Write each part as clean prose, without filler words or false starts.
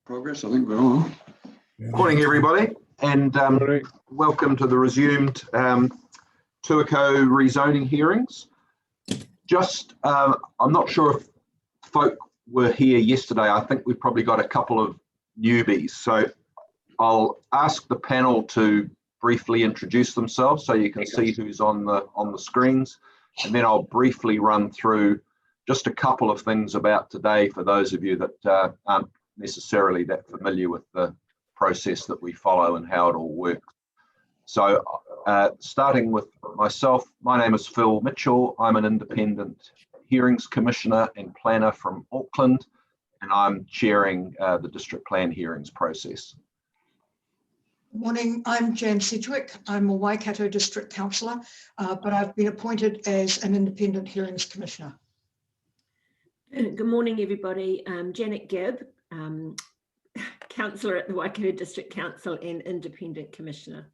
Progress, I think we're on. Morning, everybody, and welcome to the resumed Tuakau rezoning hearings. I'm not sure if folk were here yesterday. I think we've probably got a couple of newbies. So I'll ask the panel to briefly introduce themselves so you can see who's on the screens. And then I'll briefly run through just a couple of things about today for those of you that aren't necessarily that familiar with the process that we follow and how it all works. So starting with myself, my name is Phil Mitchell. I'm an independent hearings commissioner and planner from Auckland, and I'm chairing the district plan hearings process. Good morning, I'm Jan Sedgwick. I'm a Waikato district councillor, but I've been appointed as an independent hearings commissioner. Good morning, everybody. I'm Janet Gibb, councillor at the Waikato District Council and independent commissioner.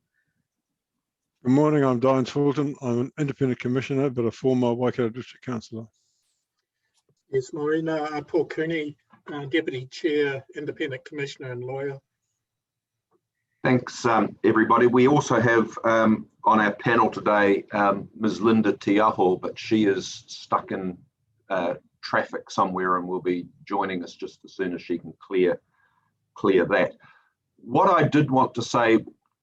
Good morning, I'm Diane Fulton. I'm an independent commissioner, but a former Waikato District Councillor. Yes, Maureen, Paul Cooney, Deputy Chair, Independent Commissioner and Lawyer. Thanks, everybody. We also have on our panel today Ms. Linda Tiaho, but she is stuck in traffic somewhere and will be joining us just as soon as she can clear that. What I did want to say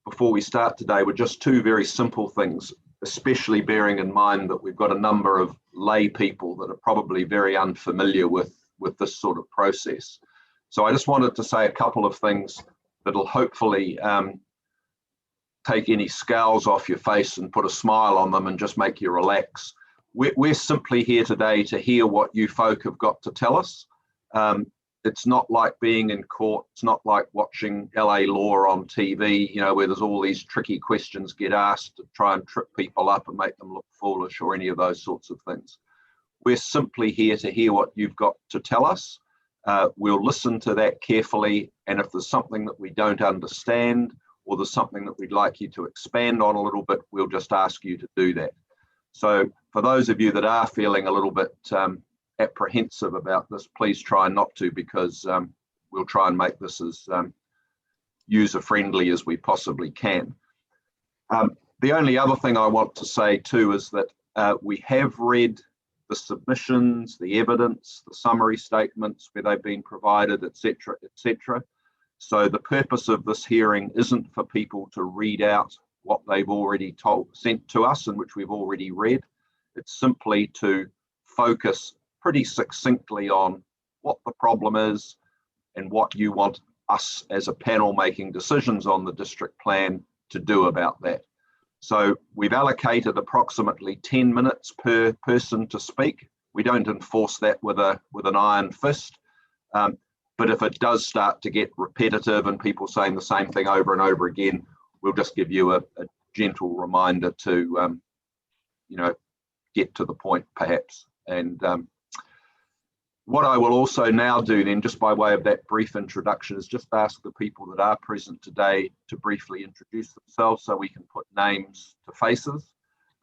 before we start today were just two very simple things, especially bearing in mind that we've got a number of lay people that are probably very unfamiliar with this sort of process. So I just wanted to say a couple of things that'll hopefully take any scowls off your face and put a smile on them and just make you relax. We're simply here today to hear what you folk have got to tell us. It's not like being in court. It's not like watching LA Law on TV, where there's all these tricky questions get asked to try and trip people up and make them look foolish or any of those sorts of things. We're simply here to hear what you've got to tell us. We'll listen to that carefully, and if there's something that we don't understand or there's something that we'd like you to expand on a little bit, we'll just ask you to do that. So for those of you that are feeling a little bit apprehensive about this, please try not to, because we'll try and make this as user-friendly as we possibly can. The only other thing I want to say too is that we have read the submissions, the evidence, the summary statements where they've been provided, etc., etc. So the purpose of this hearing isn't for people to read out what they've already sent to us and which we've already read. It's simply to focus pretty succinctly on what the problem is and what you want us as a panel making decisions on the district plan to do about that. So we've allocated approximately 10 minutes per person to speak. We don't enforce that with an iron fist, but if it does start to get repetitive and people saying the same thing over and over again, we'll just give you a gentle reminder to, get to the point perhaps. And what I will also now do then, just by way of that brief introduction, is just ask the people that are present today to briefly introduce themselves so we can put names to faces.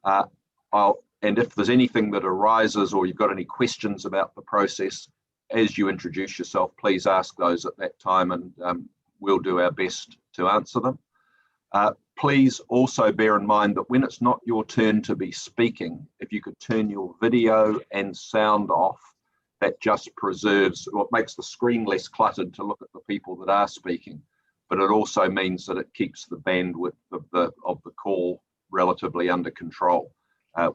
And if there's anything that arises or you've got any questions about the process, as you introduce yourself, please ask those at that time and we'll do our best to answer them. Please also bear in mind that when it's not your turn to be speaking, if you could turn your video and sound off, that just preserves, or it makes the screen less cluttered to look at the people that are speaking, but it also means that it keeps the bandwidth of the call relatively under control.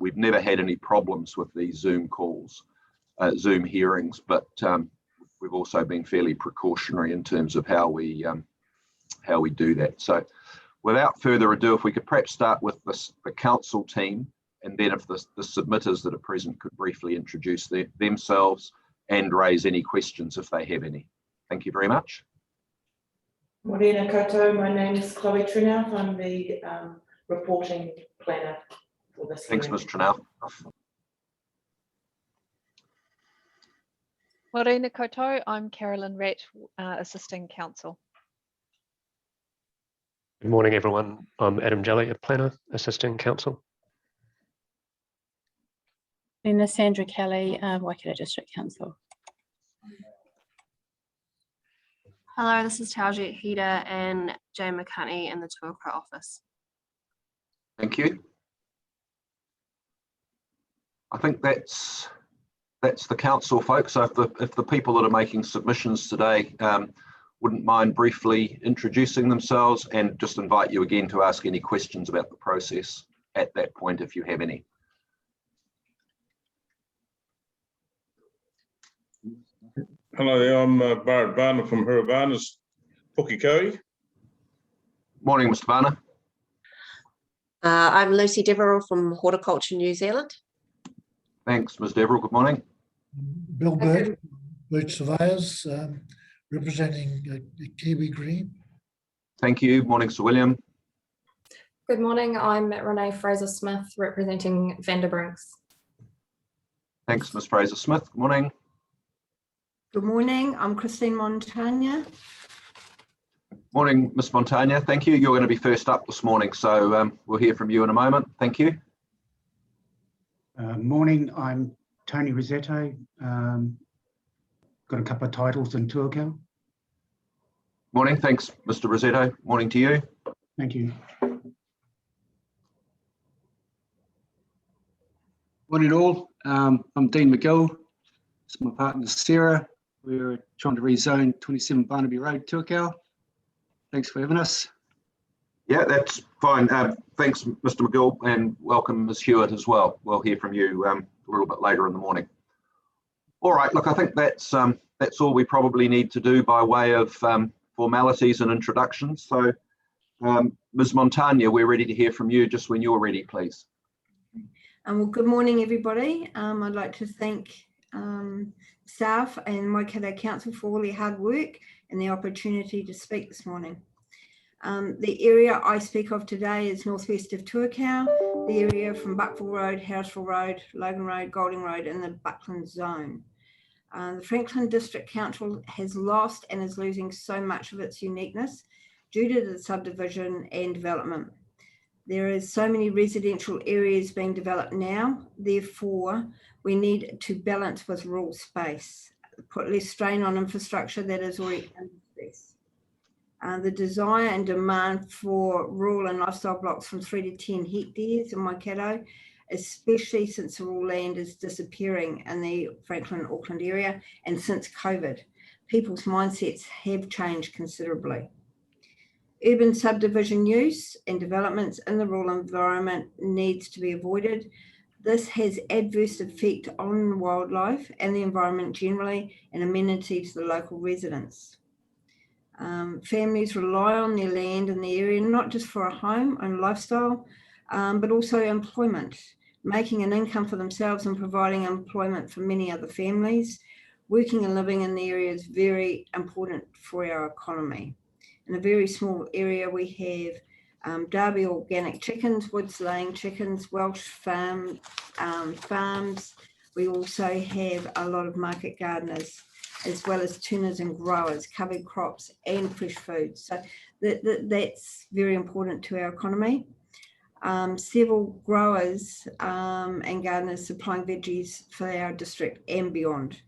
We've never had any problems with these Zoom calls, Zoom hearings, but we've also been fairly precautionary in terms of how we do that. So without further ado, if we could perhaps start with the council team, and then if the submitters that are present could briefly introduce themselves and raise any questions if they have any. Thank you very much. Morena koutou, my name is Chloe Trinell. I'm the reporting planner for this Thanks, hearing. Ms. Trinell. Morena koutou, I'm Carolyn Rett, assisting counsel. Good morning, everyone. I'm Adam Jelly, a planner, assisting counsel. Then Sandra Kelly, Waikato District Council. Hello, this is Taljit Hida and Jay McCartney in the Tuakau office. Thank you. I think that's the council, folks. So if the people that are making submissions today wouldn't mind briefly introducing themselves, and just invite you again to ask any questions about the process at that point if you have any. Hello there, I'm Barrett Varner from Huravanas, Pukekohe. Morning, Mr. Varner. I'm Lucy Deverell from Horticulture New Zealand. Thanks, Ms. Deverell. Good morning. Bill Bird, Bird Surveyors, representing Kiwi Green. Thank you. Morning, Sir William. Good morning. I'm Renee Fraser-Smith, representing Vanderbrinks. Thanks, Ms. Fraser-Smith. Good morning. Good morning. I'm Christine Montagna. Morning, Ms. Montagna. Thank you. You're going to be first up this morning, so we'll hear from you in a moment. Thank you. Morning. I'm Tony Rossetto. Got a couple of titles in Tuakau. Morning. Thanks, Mr. Rossetto. Morning to you. Thank you. Morning all. I'm Dean McGill. It's my partner Sarah. We're trying to rezone 27 Barnaby Road, Tuakau. Thanks for having us. Yeah, that's fine. Thanks, Mr. McGill, and welcome, Ms. Hewitt, as well. We'll hear from you a little bit later in the morning. All right. Look, I think that's all we probably need to do by way of formalities and introductions. So, Ms. Montagna, we're ready to hear from you just when you're ready, please. Well, good morning, everybody. I'd like to thank staff and Waikato Council for all their hard work and the opportunity to speak this morning. The area I speak of today is northwest of Tuakau, the area from Buckville Road, Hoursville Road, Logan Road, Golding Road, and the Buckland Zone. The Franklin District Council has lost and is losing so much of its uniqueness due to the subdivision and development. There is so many residential areas being developed now, therefore we need to balance with rural space, put less strain on infrastructure that is already under stress. The desire and demand for rural and lifestyle blocks from 3 to 10 hectares in Waikato, especially since the rural land is disappearing in the Franklin Auckland area, and since COVID, people's mindsets have changed considerably. Urban subdivision use and developments in the rural environment needs to be avoided. This has adverse effect on wildlife and the environment generally, and amenity to the local residents. Families rely on their land in the area, not just for a home and lifestyle, but also employment, making an income for themselves and providing employment for many other families. Working and living in the area is very important for our economy. In a very small area, we have Derby organic chickens, Woods laying chickens, Welsh farms. We also have a lot of market gardeners, as well as tuners and growers, covered crops and fresh foods. So that's very important to our economy. Several growers and gardeners supplying veggies for our district and beyond.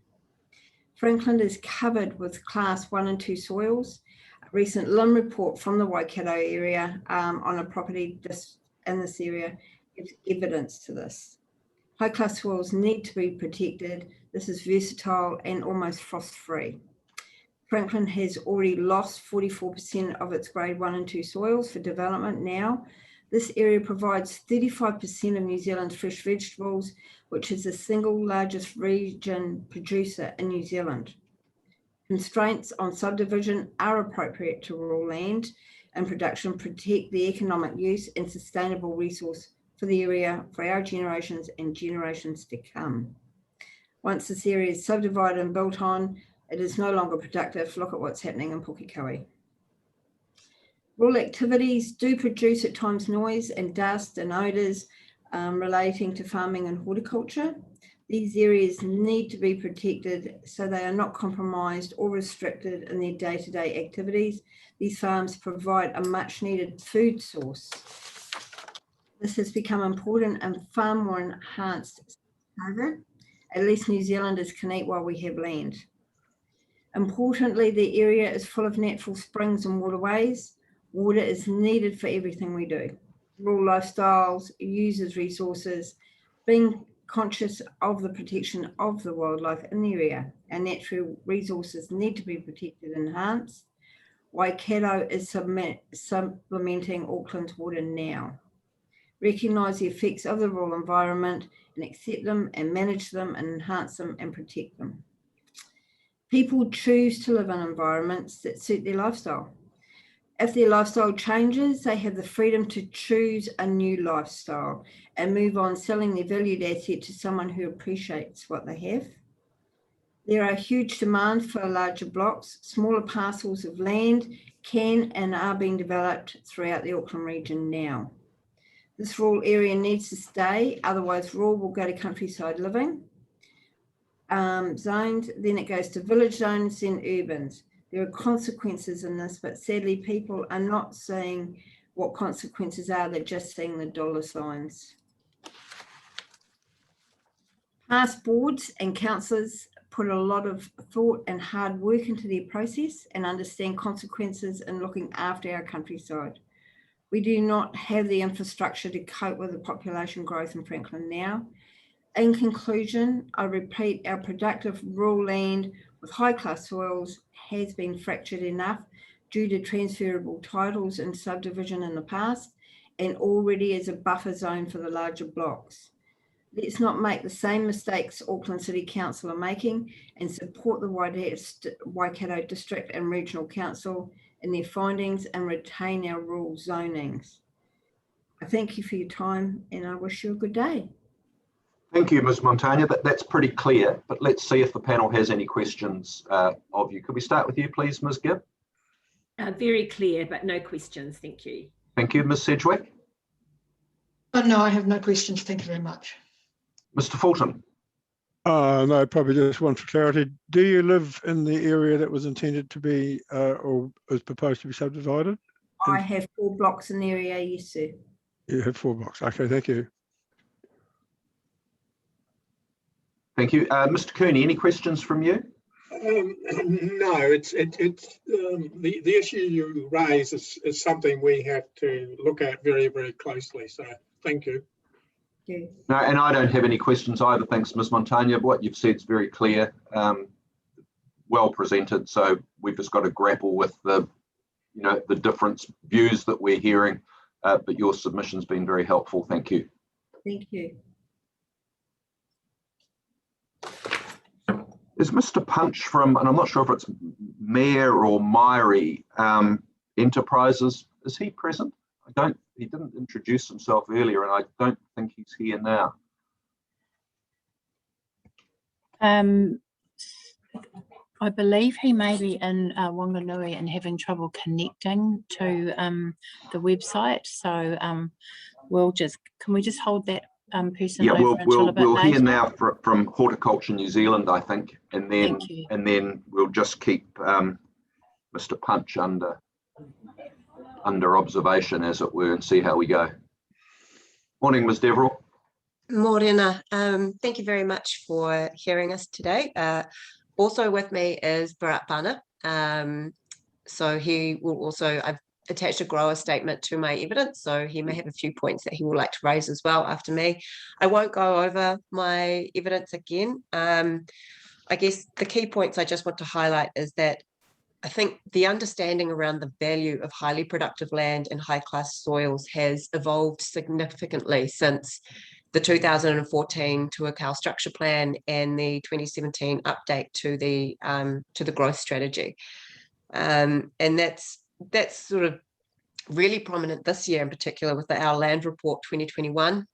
Franklin is covered with class 1 and 2 soils. A recent LIM report from the Waikato area on a property in this area gives evidence to this. High class soils need to be protected. This is versatile and almost frost-free. Franklin has already lost 44% of its grade 1 and 2 soils for development now. This area provides 35% of New Zealand's fresh vegetables, which is the single largest region producer in New Zealand. Constraints on subdivision are appropriate to rural land and production, protect the economic use and sustainable resource for the area for our generations and generations to come. Once this area is subdivided and built on, it is no longer productive. Look at what's happening in Pukekohe. Rural activities do produce at times noise and dust and odours relating to farming and horticulture. These areas need to be protected so they are not compromised or restricted in their day-to-day activities. These farms provide a much needed food source. This has become important and far more enhanced over. At least New Zealanders can eat while we have land. Importantly, the area is full of natural springs and waterways. Water is needed for everything we do. Rural lifestyles, uses resources, being conscious of the protection of the wildlife in the area. Our natural resources need to be protected and enhanced. Waikato is supplementing Auckland's water now. Recognise the effects of the rural environment and accept them and manage them and enhance them and protect them. People choose to live in environments that suit their lifestyle. If their lifestyle changes, they have the freedom to choose a new lifestyle and move on selling their valued asset to someone who appreciates what they have. There are huge demands for larger blocks. Smaller parcels of land can and are being developed throughout the Auckland region now. This rural area needs to stay, otherwise rural will go to countryside living zones, then it goes to village zones, then urbans. There are consequences in this, but sadly people are not seeing what consequences are, they're just seeing the dollar signs. Past boards and councillors put a lot of thought and hard work into their process and understand consequences in looking after our countryside. We do not have the infrastructure to cope with the population growth in Franklin now. In conclusion, I repeat, our productive rural land with high-class soils has been fractured enough due to transferable titles and subdivision in the past and already is a buffer zone for the larger blocks. Let's not make the same mistakes Auckland City Council are making and support the Waikato District and Regional Council in their findings and retain our rural zonings. I thank you for your time and I wish you a good day. Thank you, Ms. Montagna. That's pretty clear, but let's see if the panel has any questions of you. Could we start with you, please, Ms. Gibb? Very clear, but no questions. Thank you. Thank you, Ms. Sedgwick. No, I have no questions. Thank you very much. Mr. Fulton. No, probably just one for clarity. Do you live in the area that was intended to be or was proposed to be subdivided? I have 4 blocks in the area, yes, sir. You have 4 blocks. Okay, thank you. Thank you. Mr. Cooney, any questions from you? No, it's the issue you raise is something we have to look at very, very closely. So thank you. No, and I don't have any questions either. Thanks, Ms. Montagna. What you've said is very clear, well presented. So we've just got to grapple with the different views that we're hearing. But your submission's been very helpful. Thank you. Thank you. Is Mr. Punch from, and I'm not sure if it's Mayor or Myri Enterprises, is he present? He didn't introduce himself earlier and I don't think he's here now. I believe he may be in Wanganui and having trouble connecting to the website. So can we just hold that person? Yeah, over until a bit we'll later? hear now from Horticulture New Zealand, I think, and then we'll just keep Mr. Punch under observation, as it were, and see how we go. Morning, Ms. Deverell. Morena, thank you very much for hearing us today. Also with me is Bharat Bana. So he will also, I've attached a grower statement to my evidence, so he may have a few points that he would like to raise as well after me. I won't go over my evidence again. I guess the key points I just want to highlight is that I think the understanding around the value of highly productive land and high-class soils has evolved significantly since the 2014 Tuakau structure plan and the 2017 update to the growth strategy. And that's sort of really prominent this year in particular with our land report 2021.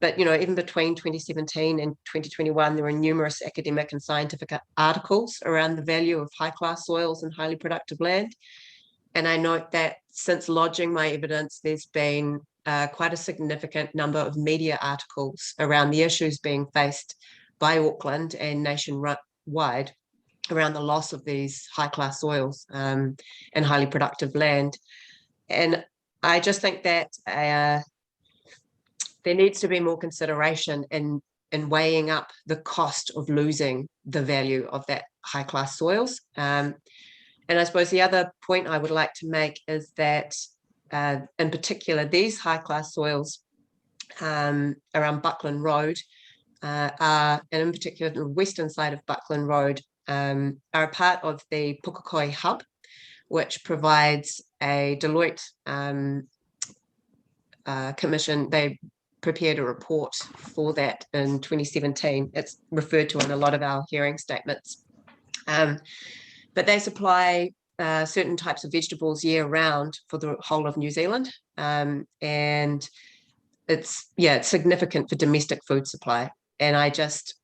But even between 2017 and 2021, there were numerous academic and scientific articles around the value of high-class soils and highly productive land. And I note that since lodging my evidence, there's been quite a significant number of media articles around the issues being faced by Auckland and nationwide around the loss of these high-class soils and highly productive land. And I just think that there needs to be more consideration in weighing up the cost of losing the value of that high class soils. And I suppose the other point I would like to make is that in particular, these high class soils around Buckland Road and in particular the western side of Buckland Road are a part of the Tuakau hub, which provides a Deloitte commission. They prepared a report for that in 2017. It's referred to in a lot of our hearing statements. But they supply certain types of vegetables year round for the whole of New Zealand. And it's significant for domestic food supply. And I just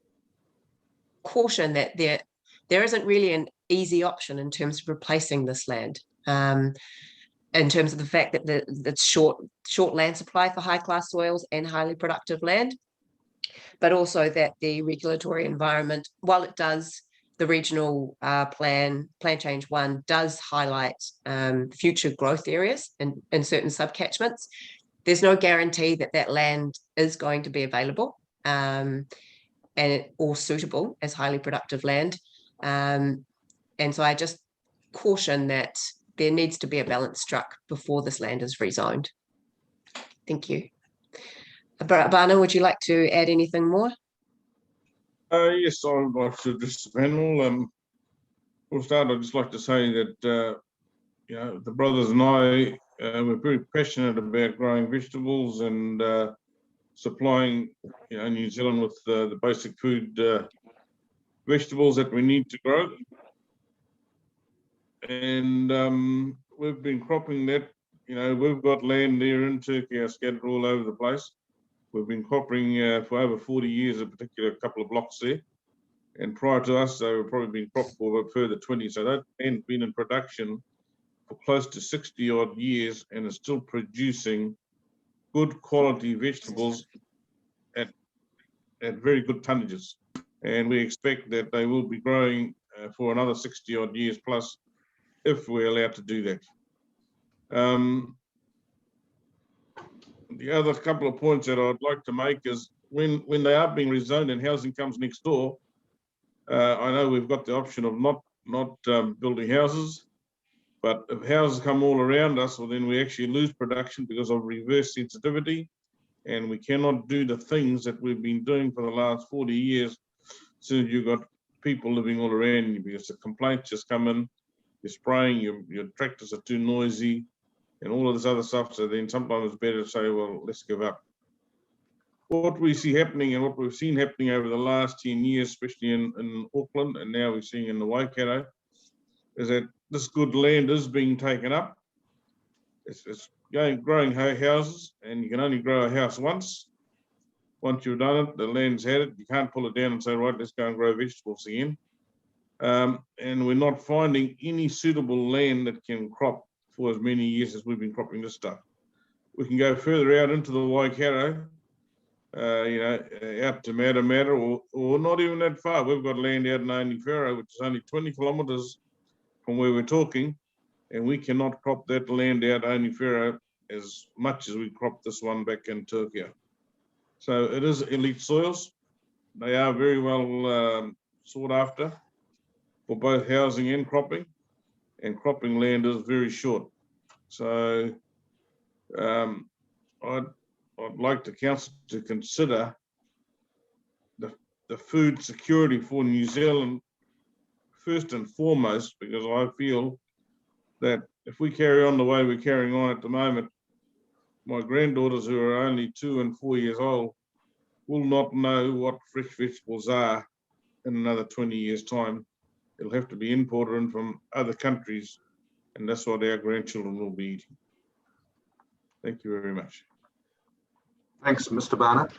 caution that there isn't really an easy option in terms of replacing this land. In terms of the fact that it's short land supply for high class soils and highly productive land, but also that the regulatory environment, while it does, the regional plan change 1 does highlight future growth areas in certain subcatchments. There's no guarantee that that land is going to be available or suitable as highly productive land. And so I just caution that there needs to be a balance struck before this land is rezoned. Thank you. Bana, would you like to add anything more? Yes, I would like to address the panel. For a start, I'd just like to say that the brothers and I we're very passionate about growing vegetables and supplying New Zealand with the basic food vegetables that we need to grow. And we've been cropping that. We've got land there in Turkey scattered all over the place. We've been cropping for over 40 years, a particular couple of blocks there. And prior to us, they were probably been cropped for a further 20. So that land's been in production for close to 60 odd years and is still producing good quality vegetables at very good tonnages. And we expect that they will be growing for another 60 odd years plus if we're allowed to do that. The other couple of points that I'd like to make is when they are being rezoned and housing comes next door, I know we've got the option of not building houses, but if houses come all around us, well, then we actually lose production because of reverse sensitivity, and we cannot do the things that we've been doing for the last 40 years. So you've got people living all around you because the complaints just come in, you're spraying, your tractors are too noisy, and all of this other stuff. So then sometimes it's better to say, well, let's give up. What we see happening and what we've seen happening over the last 10 years, especially in Auckland, and now we're seeing in the Waikato, is that this good land is being taken up. It's growing houses, and you can only grow a house once. Once you've done it, the land's had it. You can't pull it down and say, right, let's go and grow vegetables again. And we're not finding any suitable land that can crop for as many years as we've been cropping this stuff. We can go further out into the Waikato, out to Matamata, or not even that far. We've got land out in Onewharo, which is only 20 kilometres from where we're talking, and we cannot crop that land out Onewharo as much as we crop this one back in Tuakau. So it is elite soils. They are very well sought after for both housing and cropping land is very short. So I'd like the council to consider the food security for New Zealand first and foremost, because I feel that if we carry on the way we're carrying on at the moment, my granddaughters who are only 2 and 4 years old will not know what fresh vegetables are in another 20 years' time. It'll have to be imported in from other countries, and that's what our grandchildren will be eating. Thank you very much. Thanks, Mr. Barnett.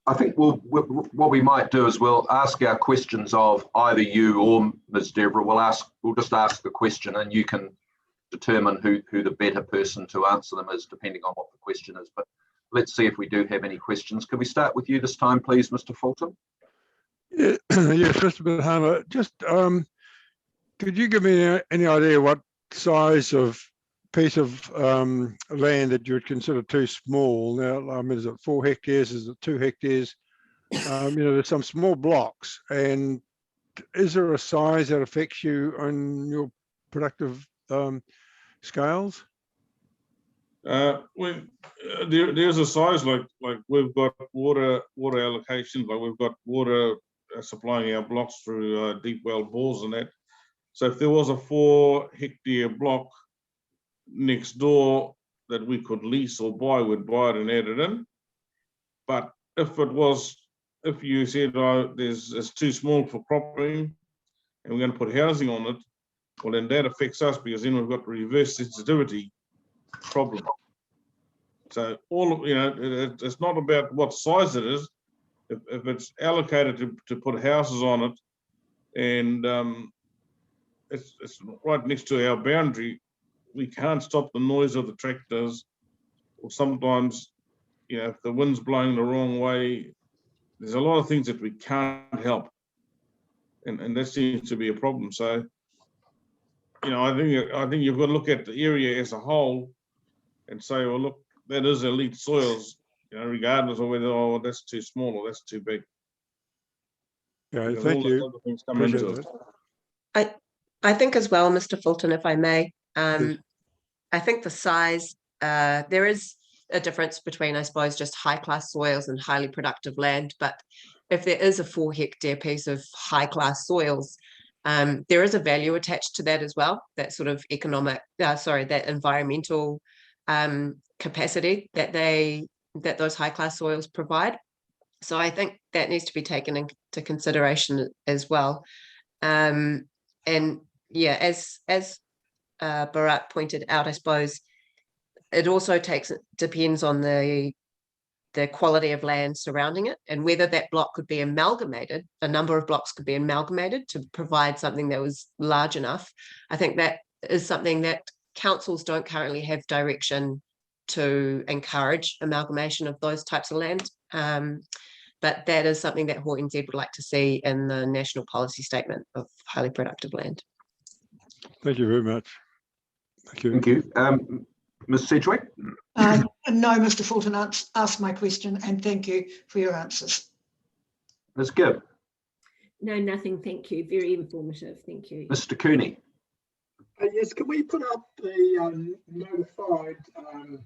I think what we might do is we'll ask our questions of either you or Ms. Deborah. We'll just ask the question, and you can determine who the better person to answer them is, depending on what the question is. But let's see if we do have any questions. Can we start with you this time, please, Mr. Fulton? Yeah, yes, Mr. Bahama. Just could you give me any idea what size of piece of land that you would consider too small? Now, I mean, is it 4 hectares? Is it 2 hectares? There's some small blocks, and is there a size that affects you on your productive scales? There's a size like we've got water allocations, like we've got water supplying our blocks through deep well bores and that. So if there was a 4 hectare block next door that we could lease or buy, we'd buy it and add it in. But if you said, oh, it's too small for cropping and we're going to put housing on it, well, then that affects us, because then we've got the reverse sensitivity problem. So it's not about what size it is. If it's allocated to put houses on it, and it's right next to our boundary, we can't stop the noise of the tractors. Or sometimes, if the wind's blowing the wrong way, there's a lot of things that we can't help, and that seems to be a problem. So, I think you've got to look at the area as a whole and say, well, look, that is elite soils, regardless of whether that's too small or that's too big. Yeah, Because thank all those you. other things come into Appreciate it. that. I think as well, Mr. Fulton, if I may, I think the size, there is a difference between, I suppose, just high class soils and highly productive land. But if there is a 4 hectare piece of high class soils, there is a value attached to that as well. That sort of that environmental capacity that those high class soils provide. So I think that needs to be taken into consideration as well. And yeah, as Bharat pointed out, I suppose it also depends on the quality of land surrounding it, and whether that block could be amalgamated, a number of blocks could be amalgamated to provide something that was large enough. I think that is something that councils don't currently have direction to encourage amalgamation of those types of land. But that is something that Hawke NZ would like to see in the national policy statement of highly productive land. Thank you very much. Thank you. Thank you. Ms. Sedgwick? No, Mr. Fulton asked my question, and thank you for your answers. Ms. Gibb? No, nothing. Thank you. Very informative. Thank you. Mr. Cooney? Yes, can we put up the notified, the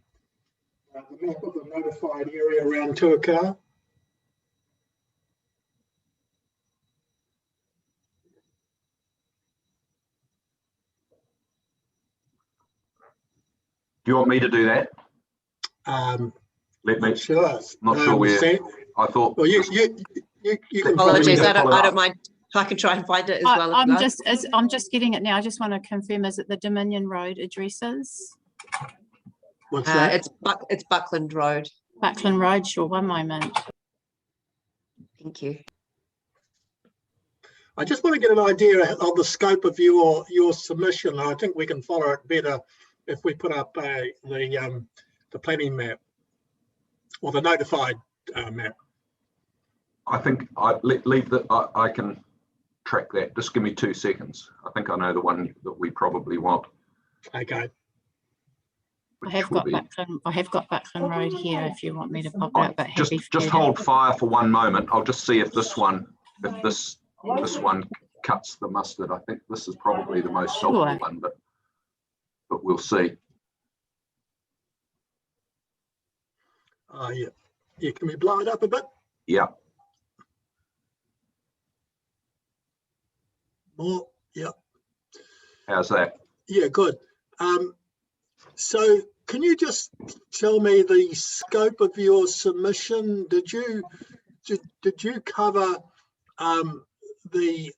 map of the notified area around Tuakau? Do you want me to do that? Let me. Sure. Not sure where. I thought. Well, you can. Apologies. I don't mind. I can try and find it as well. I'm just getting it now. I just want to confirm: is it the Dominion Road addresses? What's that? It's Buckland Road. Buckland Road. Sure. One moment. Thank you. I just want to get an idea of the scope of your submission. I think we can follow it better if we put up the planning map or the notified map. I think I can track that. Just give me 2 seconds. I think I know the one that we probably want. Okay. I have got Buckland Road here if you want me to pop it up. But just hold fire for one moment. I'll just see if this one cuts the mustard. I think this is probably the most helpful one, but we'll see. Yeah. Can we blow it up a bit? Yeah. More. Yeah. How's that? Yeah, good. So can you just tell me the scope of your submission? Did you cover the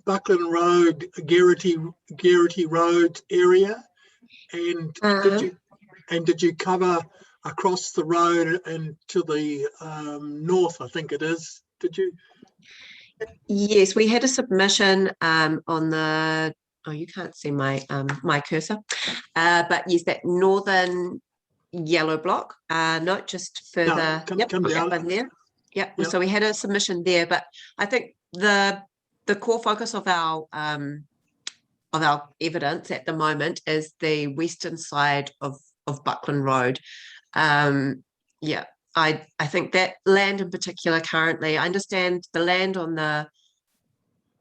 Buckland Road, Geraghty Road area, and did you cover across the road and to the north? I think it is. Did you? Yes, we had a submission on the. Oh, you can't see my my cursor, but yes, that northern yellow block. Not just further. Come down there. Yep. So we had a submission there, but I think the core focus of our evidence at the moment is the western side of Buckland Road. Yeah, I think that land in particular currently, I understand the land on the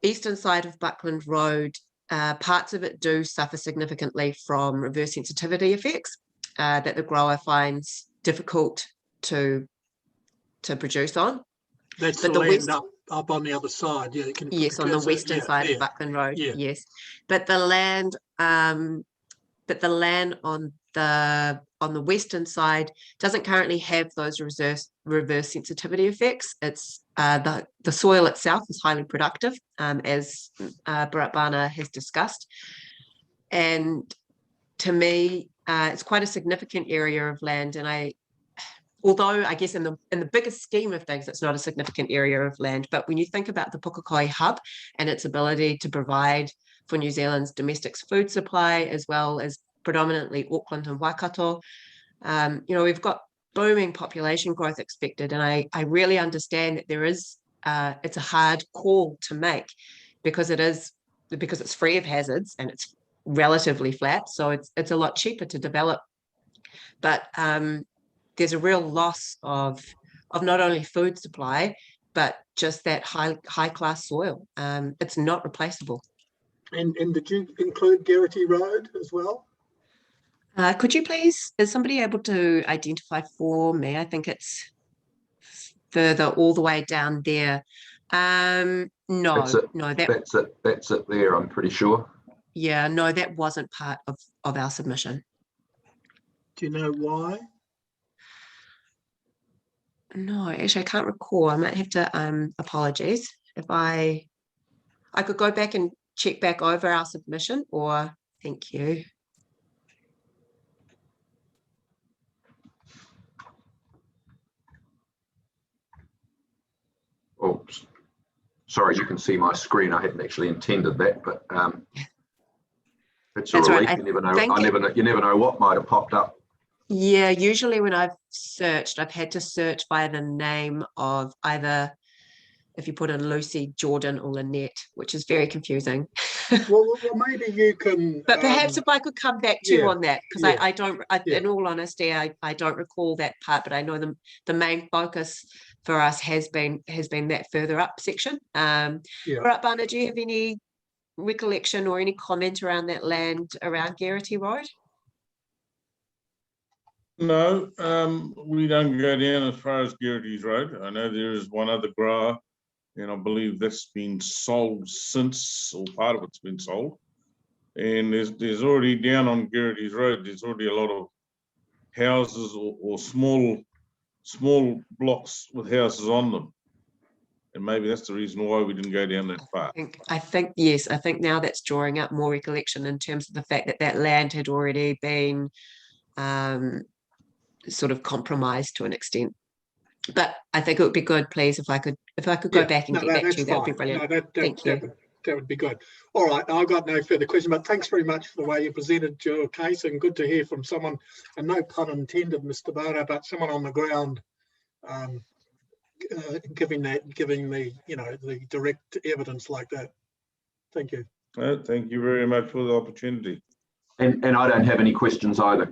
eastern side of Buckland Road, parts of it do suffer significantly from reverse sensitivity effects that the grower finds difficult to produce on. That's But the the land west, up on the other side. Yeah, you can put yes, on the cursor- western yeah, side there. of Buckland Road, Yeah. yes. But the land on the western side doesn't currently have those reverse sensitivity effects. It's the soil itself is highly productive, as Bharat Bana has discussed. And to me, it's quite a significant area of land. And although I guess in the biggest scheme of things, it's not a significant area of land, but when you think about the Pukekohe hub and its ability to provide for New Zealand's domestic food supply, as well as predominantly Auckland and Waikato, we've got booming population growth expected. And I really understand that it's a hard call to make because it's free of hazards and it's relatively flat. So it's a lot cheaper to develop. But there's a real loss of not only food supply, but just that high class soil. It's not replaceable. And did you include Geraghty Road as well? Could you please, is somebody able to identify for me? I think it's further all the way down there. No, That's it there, I'm pretty sure. Yeah, no, that wasn't part of our submission. Do you know why? No, actually, I can't recall. I might have to, apologies. If I could go back and check back over our submission, or thank you. Oh, sorry, you can see my screen. I hadn't actually intended that, but it's a relief. Right. You never know. You never know what might have popped up. Yeah, usually when I've searched, I've had to search by the name of either, if you put in Lucy, Jordan, or Lynette, which is very confusing. well, maybe you can. But perhaps if I could come back to you on that, because I don't, Yeah. in all honesty, I don't recall that part, but I know the main focus for us has been that further up section. Bharat Bana, do you have any recollection or any comment around that land around Geraghty Road? No, we don't go down as far as Geraghty's Road. I know there is one other grower, and I believe that's been sold since, or part of it's been sold. And there's already down on Geraghty's Road, there's already a lot of houses or small blocks with houses on them. And maybe that's the reason why we didn't go down that far. I think yes, I think now that's drawing up more recollection in terms of the fact that land had already been sort of compromised to an extent. But I think it would be good, please, if I could go back and get back to you, that would be brilliant. No, Thank you. That would be good. All right, I've got no further question, but thanks very much for the way you presented your case, and good to hear from someone, and no pun intended, Mr. Bana, but someone on the ground giving the the direct evidence like that. Thank you. Thank you very much for the opportunity. And I don't have any questions either.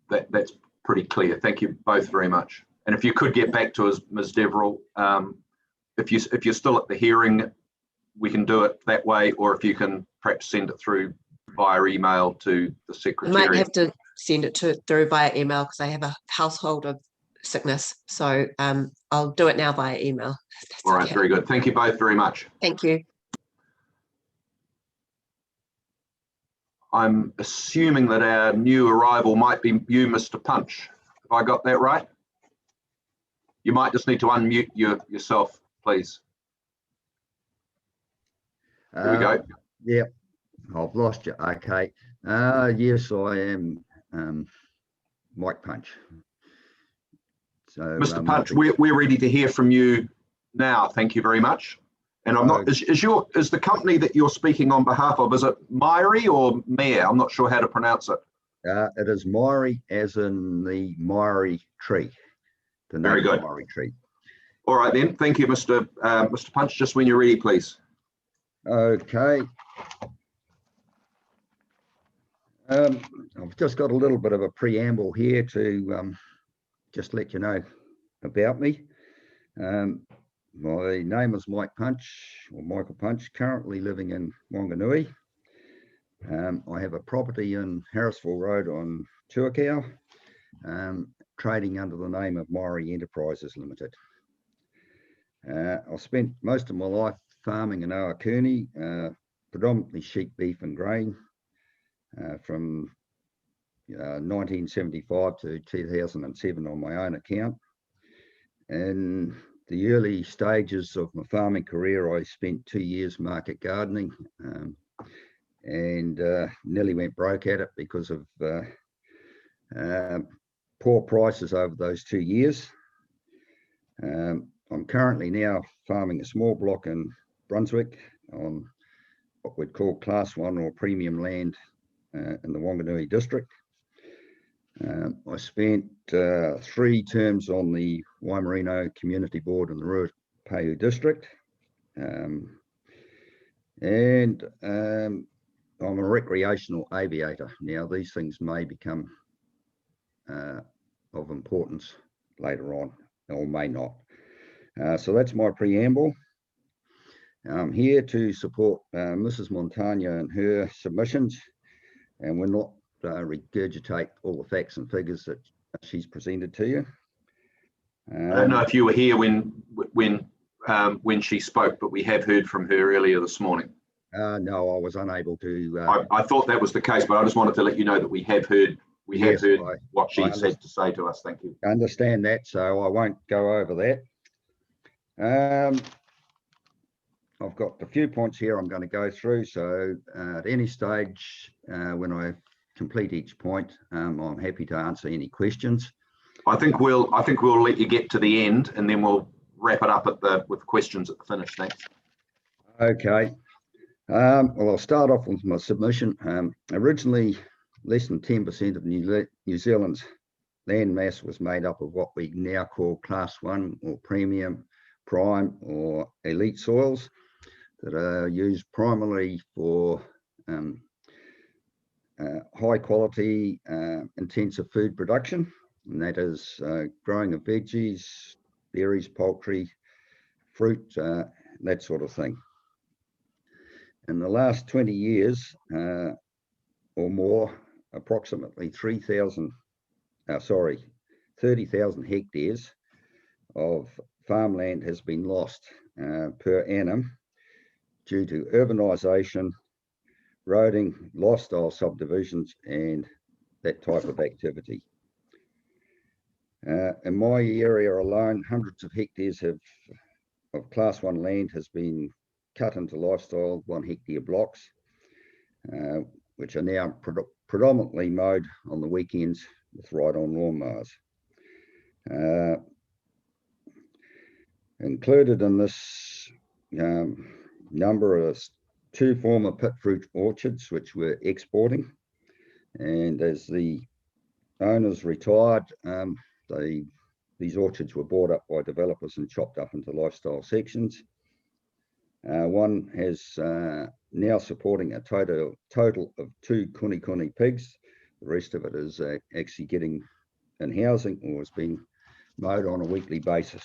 That's pretty clear. Thank you both very much. And if you could get back to us, Ms. Deverell, if you're still at the hearing, we can do it that way, or if you can perhaps send it through via email to the secretary. I might have to send it through via email because I have a household of sickness. So I'll do it now via email. All right, very good. Thank you both very much. Thank you. I'm assuming that our new arrival might be you, Mr. Punch. Have I got that right? You might just need to unmute yourself, please. There we go. Yep, I've lost you. Okay. Yes, I am Mike Punch. So, Mr. Punch, we're ready to hear from you now. Thank you very much. And I'm not, is the company that you're speaking on behalf of, is it Mairi or Mare? I'm not sure how to pronounce it. It is Mairi, as in the Mairi tree. Very good. Mairi tree. All right then. Thank you, Mr. Punch. Just when you're ready, please. Okay. I've just got a little bit of a preamble here to just let you know about me. My name is Mike Punch, or Michael Punch, currently living in Wanganui. I have a property in Harrisville Road on Tuakau, trading under the name of Maori Enterprises Limited. I've spent most of my life farming in Awakuni, predominantly sheep, beef and grain, from 1975 to 2007 on my own account. In the early stages of my farming career, I spent 2 years market gardening, and nearly went broke at it because of poor prices over those 2 years. I'm currently now farming a small block in Brunswick on what we'd call Class 1 or premium land in the Wanganui district. I spent 3 terms on the Waimarino Community Board in the Ruapehu district. And I'm a recreational aviator. Now, these things may become of importance later on, or may not. So that's my preamble. I'm here to support Mrs. Montagna and her submissions, and we'll not regurgitate all the facts and figures that she's presented to you. I don't know if you were here when she spoke, but we have heard from her earlier this morning. No, I was unable to. I thought that was the case, but I just wanted to let you know that we have heard what she has had to say to us. Thank you. I understand that, so I won't go over that. I've got a few points here I'm going to go through, so at any stage when I complete each point, I'm happy to answer any questions. I think we'll let you get to the end, and then we'll wrap it up with questions at the finish. Thanks. Okay. Well, I'll start off with my submission. Originally, less than 10% of New Zealand's land mass was made up of what we now call Class 1 or premium, prime or elite soils that are used primarily for high quality intensive food production, and that is growing of veggies, berries, poultry, fruit, that sort of thing. In the last 20 years or more, approximately 30,000 hectares of farmland has been lost per annum due to urbanisation, roading, lifestyle subdivisions, and that type of activity. In my area alone, hundreds of hectares of Class 1 land has been cut into lifestyle 1 hectare blocks, which are now predominantly mowed on the weekends with ride-on lawnmowers. Included in this number are 2 former pit fruit orchards which were exporting, and as the owners retired, these orchards were bought up by developers and chopped up into lifestyle sections. One has now supporting a total of 2 kuni pigs. The rest of it is actually getting in housing or is being mowed on a weekly basis.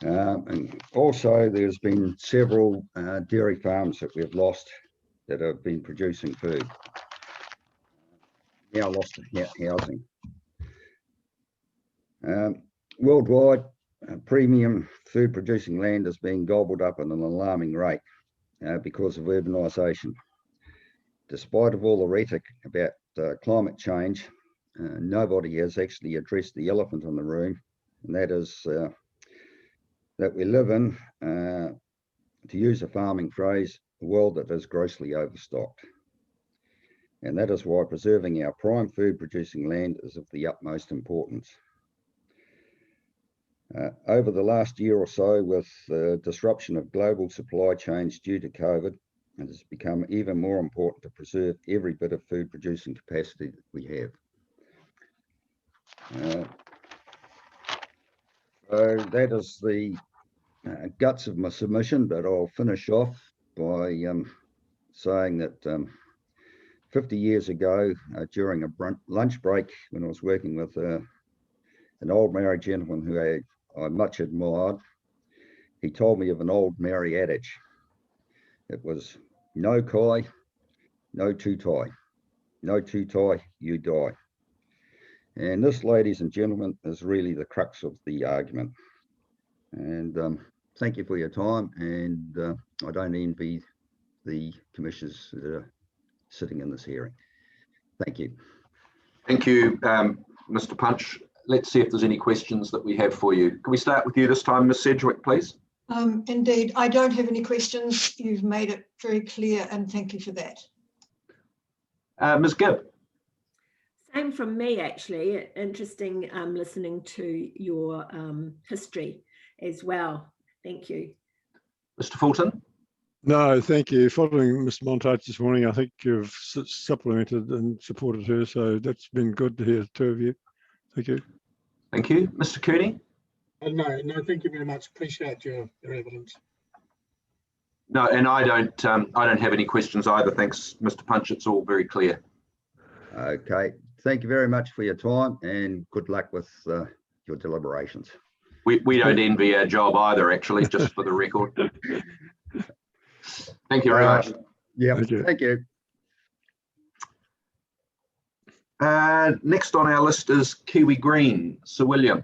And also there's been several dairy farms that we've lost that have been producing food, now lost to housing. Worldwide, premium food producing land is being gobbled up at an alarming rate because of urbanisation. Despite of all the rhetoric about climate change, nobody has actually addressed the elephant in the room, and that is that we live in, to use a farming phrase, a world that is grossly overstocked. And that is why preserving our prime food producing land is of the utmost importance. Over the last year or so, with the disruption of global supply chains due to COVID, it has become even more important to preserve every bit of food producing capacity that we have. So that is the guts of my submission, but I'll finish off by saying that 50 years ago, during a lunch break, when I was working with an old married gentleman who I much admired. He told me of an old Maori adage. It was no kai, no tutai. No tutai, you die. And this, ladies and gentlemen, is really the crux of the argument. And thank you for your time. And I don't envy the commissioners that are sitting in this hearing. Thank you. Thank you, Mr. Punch. Let's see if there's any questions that we have for you. Can we start with you this time, Ms. Sedgwick, please? Indeed, I don't have any questions. You've made it very clear, and thank you for that. Ms. Gibb. Same from me, actually. Interesting listening to your history as well. Thank you. Mr. Fulton. No, thank you. Following Mr. Montage this morning, I think you've supplemented and supported her, so that's been good to hear the two of you. Thank you. Thank you. Mr. Cooney? No, thank you very much. Appreciate your evidence. No, and I don't have any questions either. Thanks, Mr. Punch. It's all very clear. Okay. Thank you very much for your time, and good luck with your deliberations. We don't envy our job either, actually, just for the record. Thank you very much. Yeah, thank you. Next on our list is Kiwi Green, Sir William.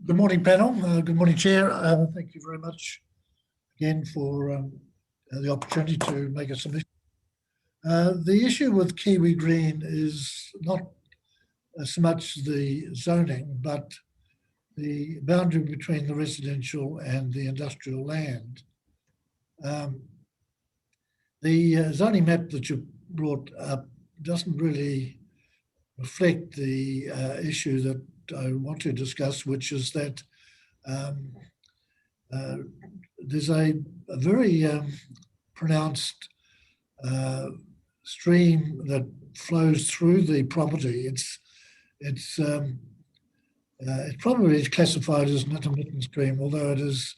Good morning, panel. Good morning, Chair. Thank you very much again for the opportunity to make a submission. The issue with Kiwi Green is not so much the zoning, but the boundary between the residential and the industrial land. The zoning map that you brought up doesn't really reflect the issue that I want to discuss, which is that there's a very pronounced stream that flows through the property. It's probably classified as an intermittent stream, although it is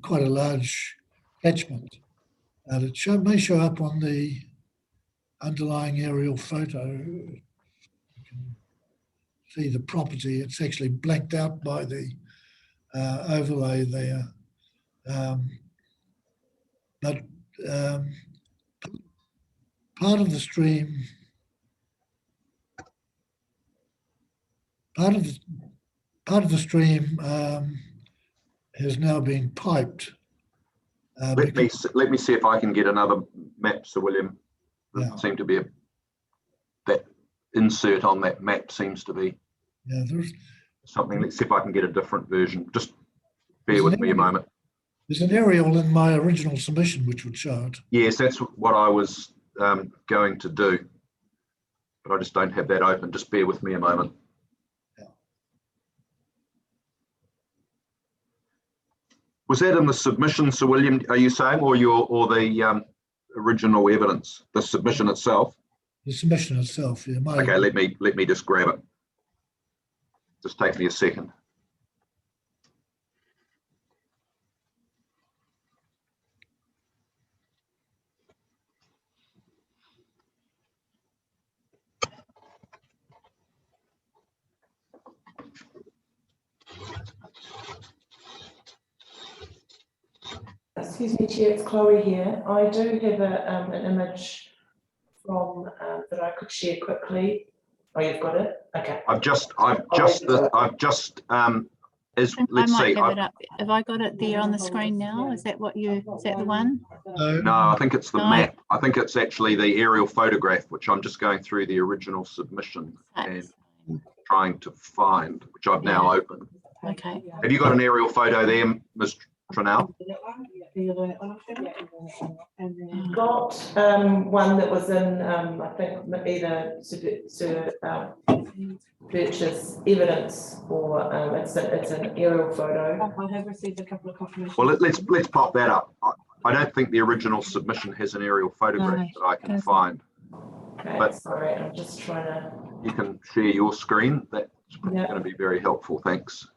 quite a large catchment. And it may show up on the underlying aerial photo. You can see the property. It's actually blanked out by the overlay there. But part of the stream, part of the stream has now been piped. Let me see if I can get another map, Sir William. Doesn't seem to be that insert on that map seems to be there's something. Let's see if I can get a different version. Just bear with me a moment. There's an aerial in my original submission which would show it. Yes, that's what I was going to do, but I just don't have that open. Just bear with me a moment. Was that in the submission, Sir William, are you saying, or the original evidence, the submission itself? The submission itself, yeah. Okay, let me just grab it. Just take me a second. Excuse me, Chair, it's Chloe here. I do have an image from that I could share quickly. Oh, you've got it? Okay. Let's might see. have it up. Have I got it there on the screen now? Is that the one? No, I think it's the map. I think it's actually the aerial photograph, which I'm just going through the original submission and trying to find, which I've now opened. Okay. Have you got an aerial photo there, Ms. Trinell? Got one that was in, I think, either purchase evidence or it's an aerial photo. I have received a couple of copies. Well, let's pop that up. I don't think the original submission has an aerial photograph that I can find. Okay, but sorry, I'm just trying to. You can share your screen. That's going to be very helpful. Thanks.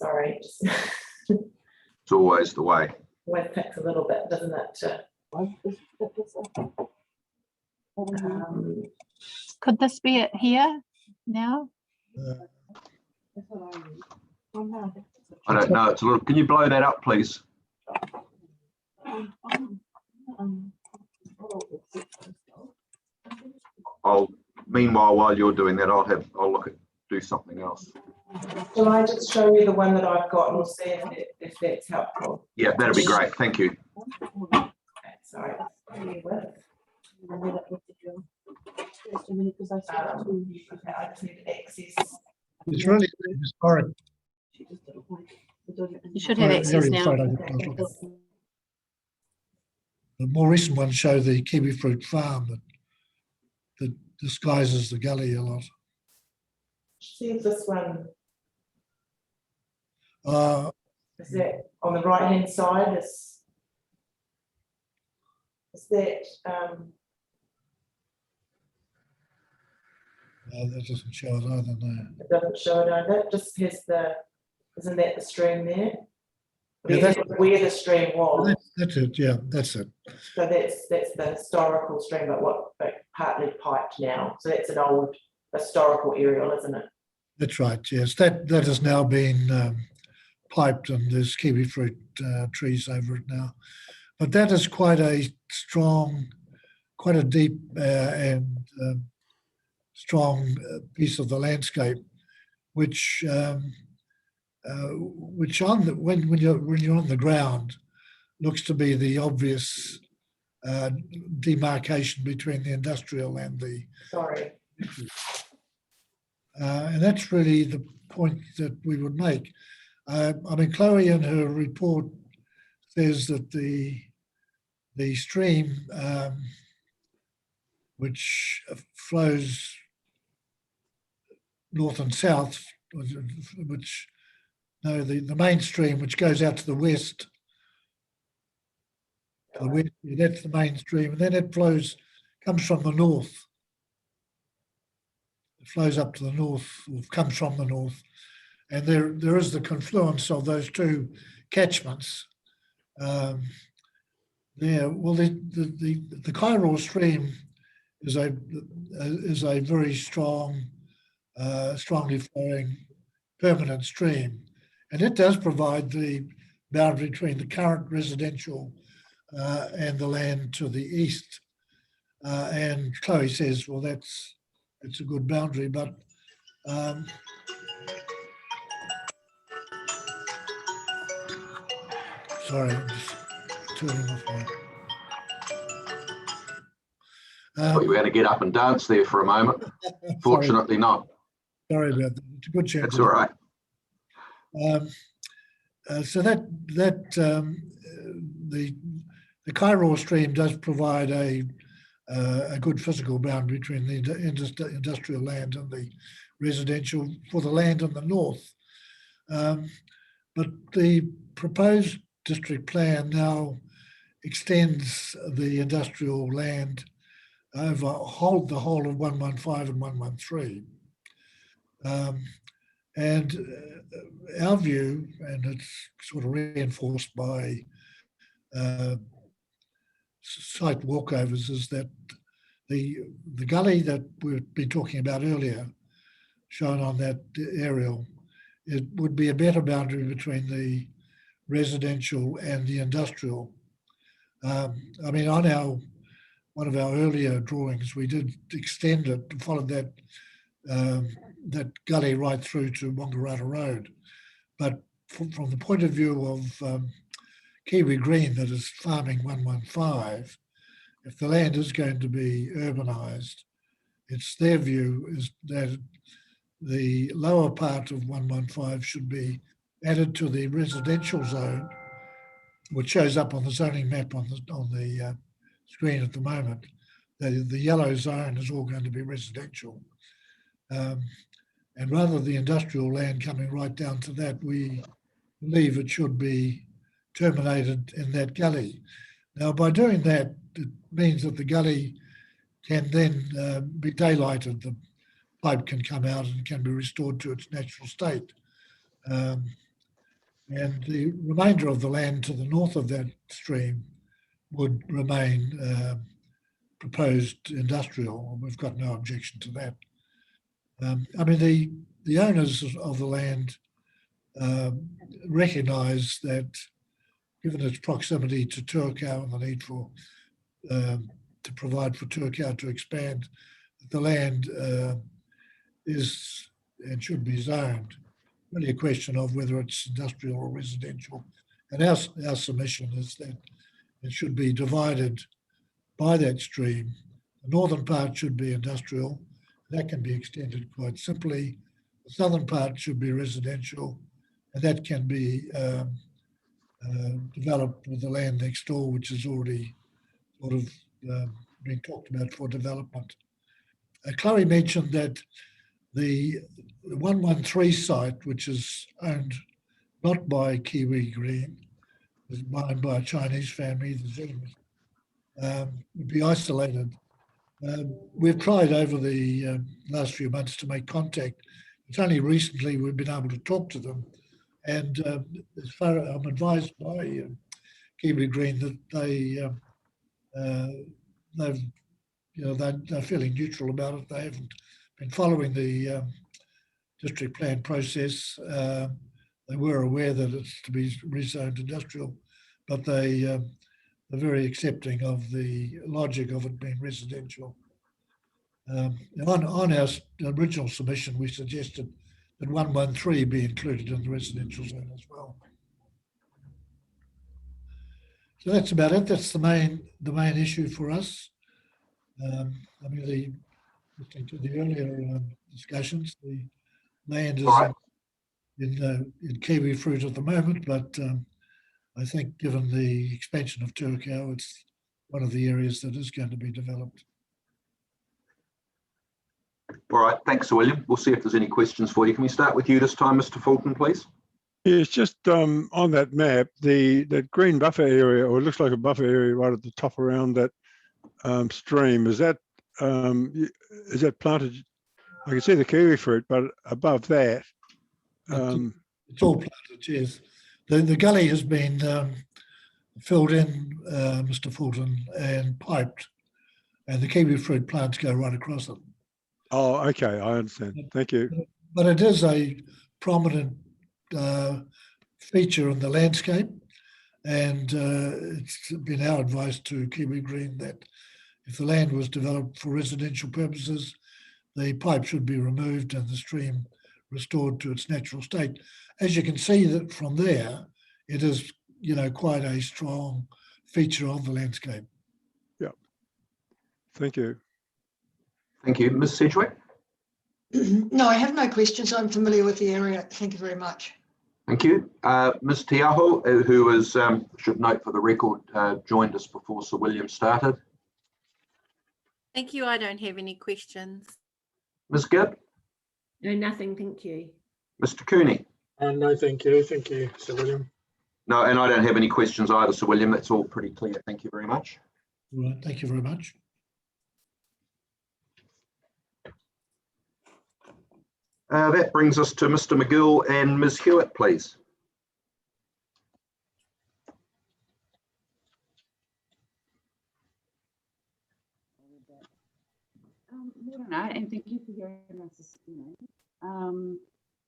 Sorry, just It's always the way. always takes a little bit, doesn't it? Could this be it here now? I don't know. It's a little. Can you blow that up, please? Meanwhile, while you're doing that, I'll look at do something else. Shall I just show you the one that I've got and we'll see if that's helpful? Yeah, that'd be great. Thank you. Okay, sorry. Okay, I just need to access. It's really historic. You should have access now. The more recent ones show the kiwi fruit farm that disguises the gully a lot. See if this one Uh, is that on the right hand side. Is that that doesn't show it either, no. it doesn't show it either. It just has the, isn't that the stream there? Yeah, Where the stream was. That's it, yeah, that's it. So that's the historical stream, but partly piped now. So that's an old historical aerial, isn't it? That's right, yes. That has now been piped and there's kiwi fruit trees over it now. But that is quite a strong, quite a deep and strong piece of the landscape, which on the, when you're on the ground looks to be the obvious demarcation between the industrial and the. Sorry. And that's really the point that we would make. I mean, Chloe in her report says that the stream which flows north and south, which no, the main stream which goes out to the west. That's the main stream, and then it comes from the north. It flows up to the north, or comes from the north, and there is the confluence of those two catchments. There, well, the Kairau stream is a very strong, strongly flowing, permanent stream, and it does provide the boundary between the current residential and the land to the east. And Chloe says, well, it's a good boundary, but sorry, I'm just turning off my. Thought you were going to get up and dance there for a moment. Fortunately not. Sorry about that. It's a good chance. That's all right. So the Kairau stream does provide a good physical boundary between the industrial land and the residential for the land in the north. But the proposed district plan now extends the industrial land over the whole of 115 and 113. And our view, and it's sort of reinforced by site walkovers, is that the gully that we've been talking about earlier, shown on that aerial, it would be a better boundary between the residential and the industrial. I mean, on one of our earlier drawings, we did extend it and followed that gully right through to Wangaratta Road. But from the point of view of Kiwi Green, that is farming 115, if the land is going to be urbanised, it's their view is that the lower part of 115 should be added to the residential zone, which shows up on the zoning map on the screen at the moment. The yellow zone is all going to be residential. And rather than the industrial land coming right down to that, we believe it should be terminated in that gully. Now, by doing that, it means that the gully can then be daylighted. The pipe can come out and can be restored to its natural state. And the remainder of the land to the north of that stream would remain proposed industrial. We've got no objection to that. I mean, the owners of the land recognise that, given its proximity to Tuakau and the need for to provide for Tuakau to expand, the land is and should be zoned. Really a question of whether it's industrial or residential. And our submission is that it should be divided by that stream. The northern part should be industrial. That can be extended quite simply. The southern part should be residential, and that can be developed with the land next door, which is already sort of being talked about for development. Chloe mentioned that the 113 site, which is owned not by Kiwi Green, is owned by a Chinese family, the Zheng, would be isolated. We've tried over the last few months to make contact. It's only recently we've been able to talk to them, and as far as I'm advised by Kiwi Green that they're fairly neutral about it. They haven't been following the district plan process. They were aware that it's to be rezoned industrial, but they are very accepting of the logic of it being residential. On our original submission, we suggested that 113 be included in the residential zone as well. So that's about it. That's the main issue for us. I mean, listening to the earlier discussions, the land is in kiwi fruit at the moment, but I think given the expansion of Tuakau, it's one of the areas that is going to be developed. All right, thanks, Sir William. We'll see if there's any questions for you. Can we start with you this time, Mr. Fulton, please? Yeah, it's just on that map, that green buffer area, or it looks like a buffer area right at the top around that stream. Is that planted? I can see the kiwi fruit, but above that, it's all planted. Yes, the gully has been filled in, Mr. Fulton, and piped, and the kiwi fruit plants go right across it. Oh, okay, I understand. Thank you. But it is a prominent feature in the landscape, and it's been our advice to Kiwi Green that if the land was developed for residential purposes, the pipe should be removed and the stream restored to its natural state. As you can see that from there, it is, quite a strong feature of the landscape. Yeah. Thank you. Thank you. Ms. Sedgwick? No, I have no questions. I'm familiar with the area. Thank you very much. Thank you. Ms. Tiaho, who is, should note for the record, joined us before Sir William started. Thank you. I don't have any questions. Ms. Gibb? No, nothing. Thank you. Mr. Cooney? No, thank you. Thank you, Sir William. No, and I don't have any questions either, Sir William. That's all pretty clear. Thank you very much. All right, thank you very much. That brings us to Mr. McGill and Ms. Hewitt, please. And thank you for hearing us this morning.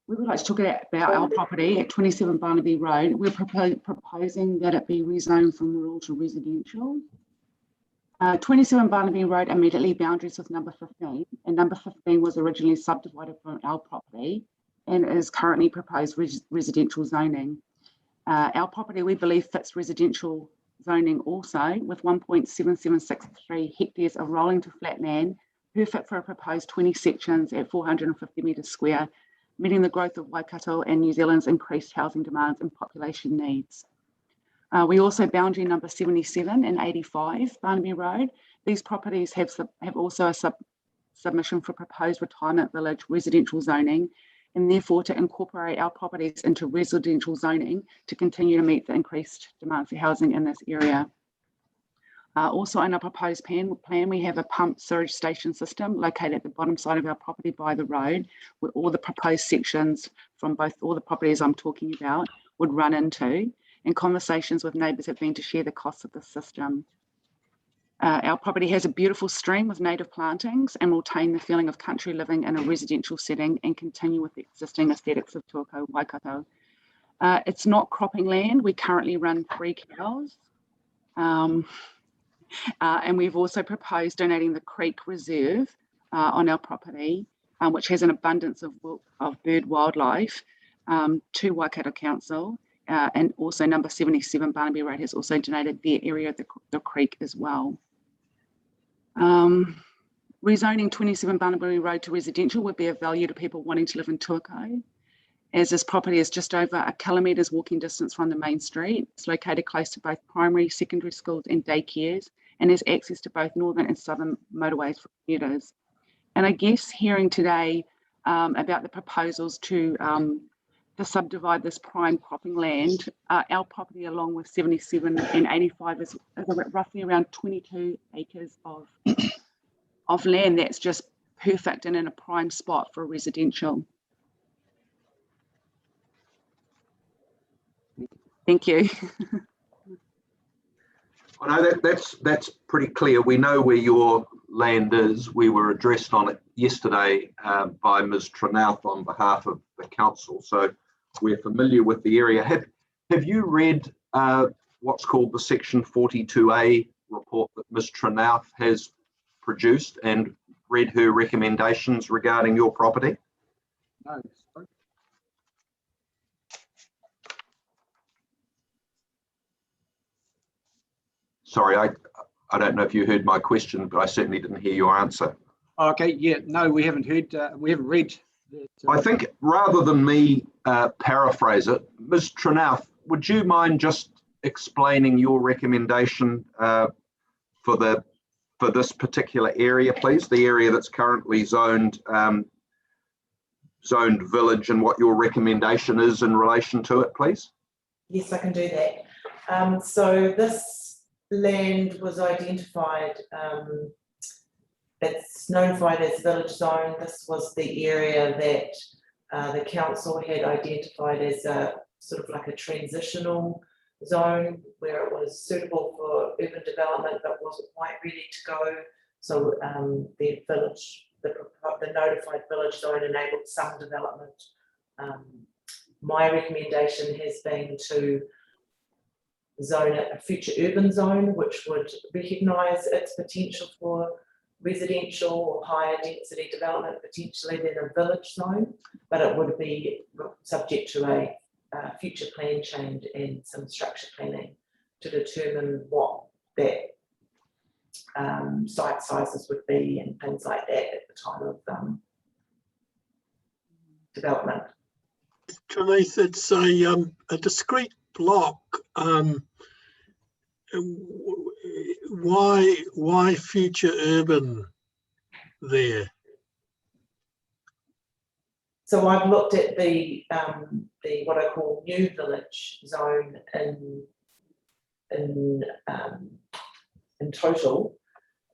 We would like to talk about our property at 27 Barnaby Road. We're proposing that it be rezoned from rural to residential. 27 Barnaby Road immediately boundaries with number 15, and number 15 was originally subdivided from our property and is currently proposed residential zoning. Our property, we believe, fits residential zoning also, with 1.7763 hectares of rolling to flat land, perfect for a proposed 20 sections at 450 metres square, meeting the growth of Waikato and New Zealand's increased housing demands and population needs. We also boundary number 77 and 85 Barnaby Road. These properties have also a submission for proposed retirement village residential zoning, and therefore to incorporate our properties into residential zoning to continue to meet the increased demand for housing in this area. Also on our proposed plan, we have a pump sewage station system located at the bottom side of our property by the road, where all the proposed sections from all the properties I'm talking about would run into, and conversations with neighbours have been to share the costs of the system. Our property has a beautiful stream with native plantings and will retain the feeling of country living in a residential setting and continue with the existing aesthetics of Tuakau, Waikato. It's not cropping land. We currently run 3 cows. And we've also proposed donating the Creek Reserve on our property, which has an abundance of bird wildlife, to Waikato Council. And also number 77 Barnaby Road has also donated their area of the creek as well. Rezoning 27 Barnaby Road to residential would be of value to people wanting to live in Tuakau, as this property is just over 1 kilometres walking distance from the main street. It's located close to both primary, secondary schools and daycares, and has access to both northern and southern motorways for commuters. And I guess hearing today about the proposals to subdivide this prime cropping land, our property along with 77 and 85 is roughly around 22 acres of land that's just perfect and in a prime spot for residential. Thank you. I know that's pretty clear. We know where your land is. We were addressed on it yesterday by Ms. Tranouth on behalf of the council, so we're familiar with the area. Have you read what's called the Section 42A report that Ms. Tranouth has produced and read her recommendations regarding your property? No. Sorry, I don't know if you heard my question, but I certainly didn't hear your answer. Okay, yeah, no, we haven't heard, we haven't read. That, I think rather than me paraphrase it, Ms. Tranouth, would you mind just explaining your recommendation for this particular area, please? The area that's currently zoned village, and what your recommendation is in relation to it, please? Yes, I can do that. So this land was identified, it's notified as village zone. This was the area that the council had identified as a sort of like a transitional zone where it was suitable for urban development but wasn't quite ready to go. So the notified village zone enabled some development. My recommendation has been to zone it a future urban zone, which would recognise its potential for residential or higher density development potentially than a village zone, but it would be subject to a future plan change and some structure planning to determine what that site sizes would be and things like that at the time of development. Trinice, it's a discrete block. Why future urban there? So I've looked at the what I call new village zone in total,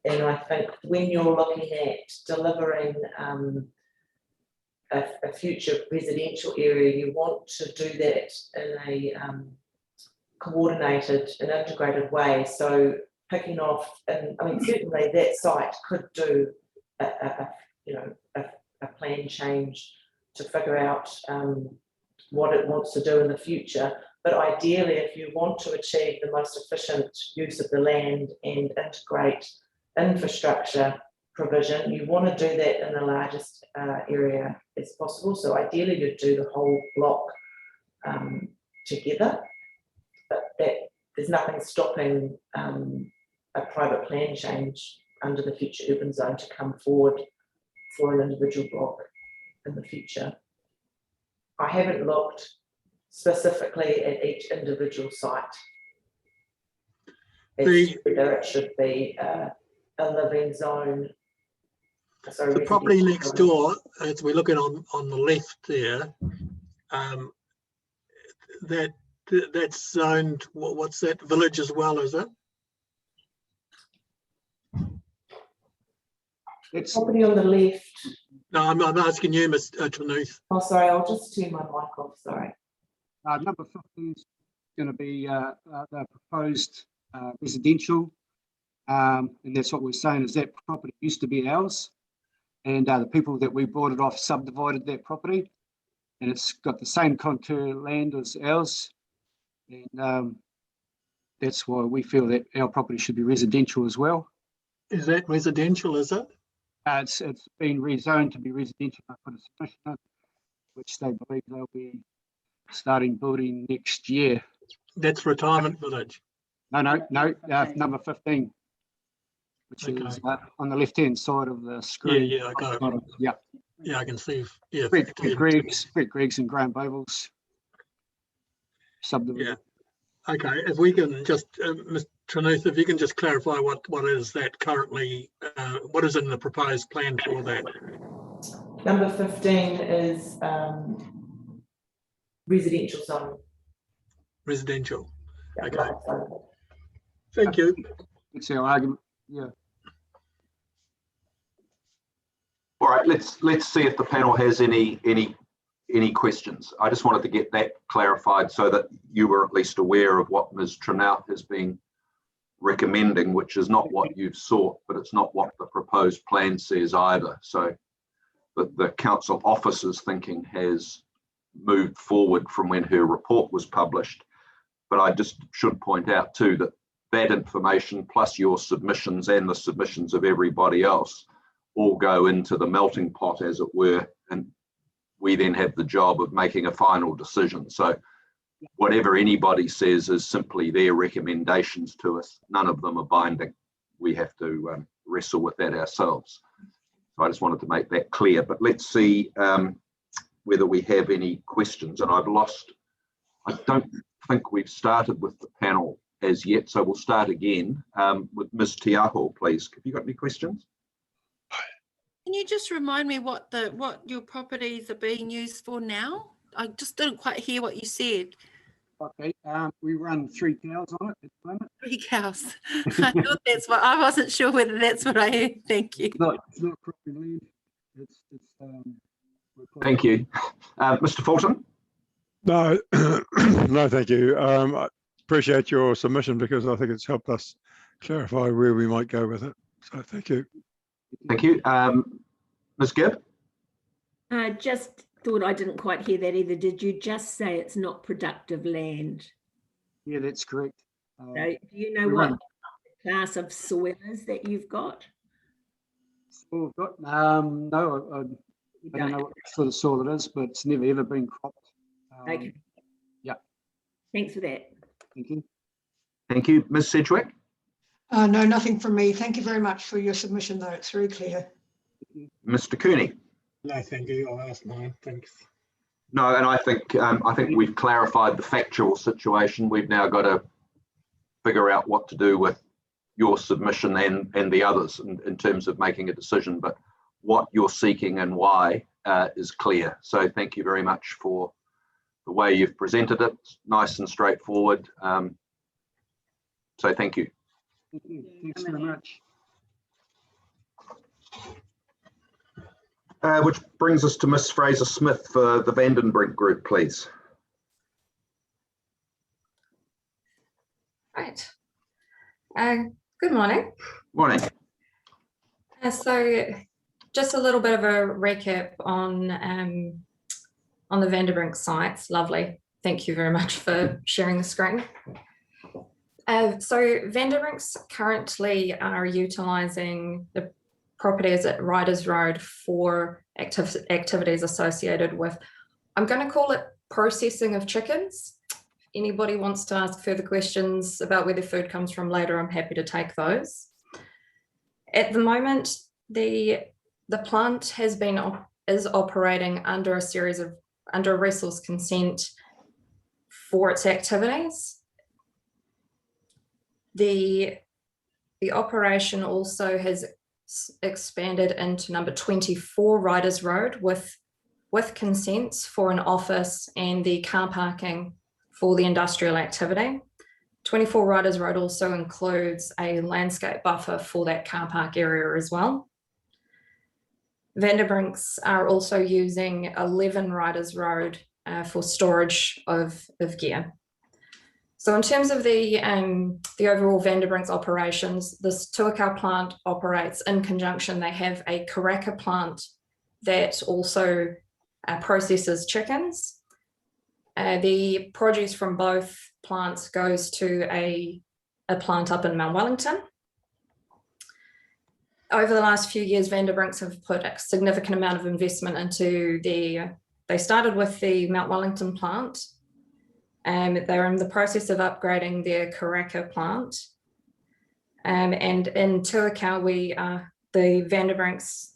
and I think when you're looking at delivering a future residential area, you want to do that in a coordinated and integrated way. So picking off, and I mean certainly that site could do a plan change to figure out what it wants to do in the future. But ideally, if you want to achieve the most efficient use of the land and integrate infrastructure provision, you want to do that in the largest area as possible. So ideally, you'd do the whole block together. But there's nothing stopping a private plan change under the future urban zone to come forward for an individual block in the future. I haven't looked specifically at each individual site. Whether it should be a living zone. Sorry, the property next door, as we're looking on the left there, that's zoned, what's that, village as well, is it? It's property on the left. No, I'm asking you, Ms. Trinice. Oh, sorry, I'll just turn my mic off, sorry. Number 15 is going to be the proposed residential. And that's what we're saying is that property used to be ours. And the people that we bought it off subdivided that property. And it's got the same contour land as ours. And that's why we feel that our property should be residential as well. Is that residential, is it? It's been rezoned to be residential. I put a submission in, which they believe they'll be starting building next year. That's retirement village. No, number 15, which is on the left-hand side of the screen. Yeah, I got it. Yeah. Yeah, I can see. Yeah, Brett Greggs and Graham Babels subdivision. Yeah. Okay, if we can just, Ms. Trenuth, if you can just clarify what is that currently, what is in the proposed plan for that? Number 15 is residential zone. Residential. Yeah, okay. right. Thank you. That's our argument. Yeah. All right, let's see if the panel has any questions. I just wanted to get that clarified so that you were at least aware of what Ms. Trenuth has been recommending, which is not what you've sought, but it's not what the proposed plan says either. So the council officer's thinking has moved forward from when her report was published. But I just should point out too that that information plus your submissions and the submissions of everybody else all go into the melting pot, as it were, and we then have the job of making a final decision. So whatever anybody says is simply their recommendations to us. None of them are binding. We have to wrestle with that ourselves. So I just wanted to make that clear, but let's see whether we have any questions. And I don't think we've started with the panel as yet, so we'll start again with Ms. Tiaho, please. Have you got any questions? Can you just remind me what your properties are being used for now? I just didn't quite hear what you said. Okay, we run 3 cows on it at the moment. 3 cows. I thought that's what I wasn't sure whether that's what I heard. Thank you. It's not property land. Thank you. Mr. Fulton? No, no, thank you. I appreciate your submission because I think it's helped us clarify where we might go with it. So thank you. Thank you. Ms. Gibb? Just thought I didn't quite hear that either. Did you just say it's not productive land? Yeah, that's correct. So do you know what class of soil is that you've got? Well, we've got, no, I don't know what sort of soil it is, but it's never ever been cropped. Okay. Yeah. Thanks for that. Thank you. Thank you. Ms. Sedgwick? No, nothing from me. Thank you very much for your submission, though. It's very clear. Mr. Cooney? No, thank you. I'll ask mine. Thanks. No, and I think we've clarified the factual situation. We've now got to figure out what to do with your submission and the others in terms of making a decision. But what you're seeking and why is clear. So thank you very much for the way you've presented it. It's nice and straightforward. So thank you. Thank you. Thanks very much. Which brings us to Ms. Fraser-Smith for the Vandenbrink Group, please. Right. Good morning. Morning. So just a little bit of a recap on the Vandenbrink sites. Lovely. Thank you very much for sharing the screen. So Vandenbrinks currently are utilising the properties at Riders Road for activities associated with, I'm going to call it processing of chickens. Anybody wants to ask further questions about where the food comes from later, I'm happy to take those. At the moment, the plant is operating under a resource consent for its activities. The operation also has expanded into number 24 Riders Road with consents for an office and the car parking for the industrial activity. 24 Riders Road also includes a landscape buffer for that car park area as well. Vandenbrinks are also using 11 Riders Road for storage of gear. So in terms of the overall Vanderbrink's operations, this Tuakau plant operates in conjunction. They have a Karaka plant that also processes chickens. The produce from both plants goes to a plant up in Mount Wellington. Over the last few years, Vanderbrinks have put a significant amount of investment into they started with the Mount Wellington plant. They're in the process of upgrading their Karaka plant. And in Tuakau, the Vanderbrinks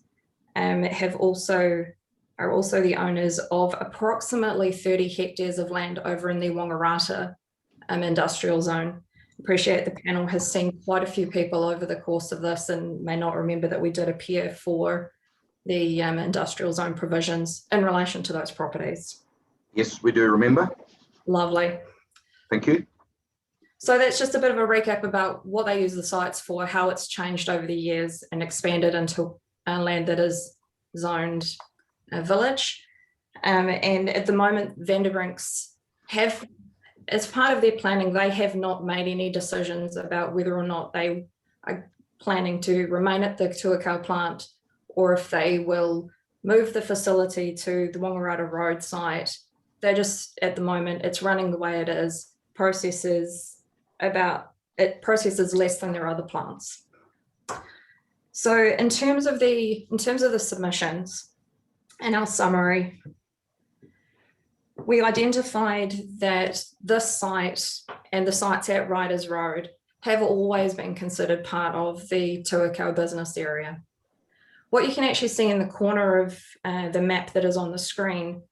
are also the owners of approximately 30 hectares of land over in the Wangaratta industrial zone. Appreciate the panel has seen quite a few people over the course of this and may not remember that we did appear for the industrial zone provisions in relation to those properties. Yes, we do remember. Lovely. Thank you. So that's just a bit of a recap about what they use the sites for, how it's changed over the years and expanded into land that is zoned village. And at the moment, Vanderbrinks have, as part of their planning, they have not made any decisions about whether or not they are planning to remain at the Tuakau plant or if they will move the facility to the Wangaratta Road site. They're just, at the moment, it's running the way it is, processes less than their other plants. So in terms of the submissions and our summary, we identified that this site and the sites at Riders Road have always been considered part of the Tuakau business area. What you can actually see in the corner of the map that is on the screen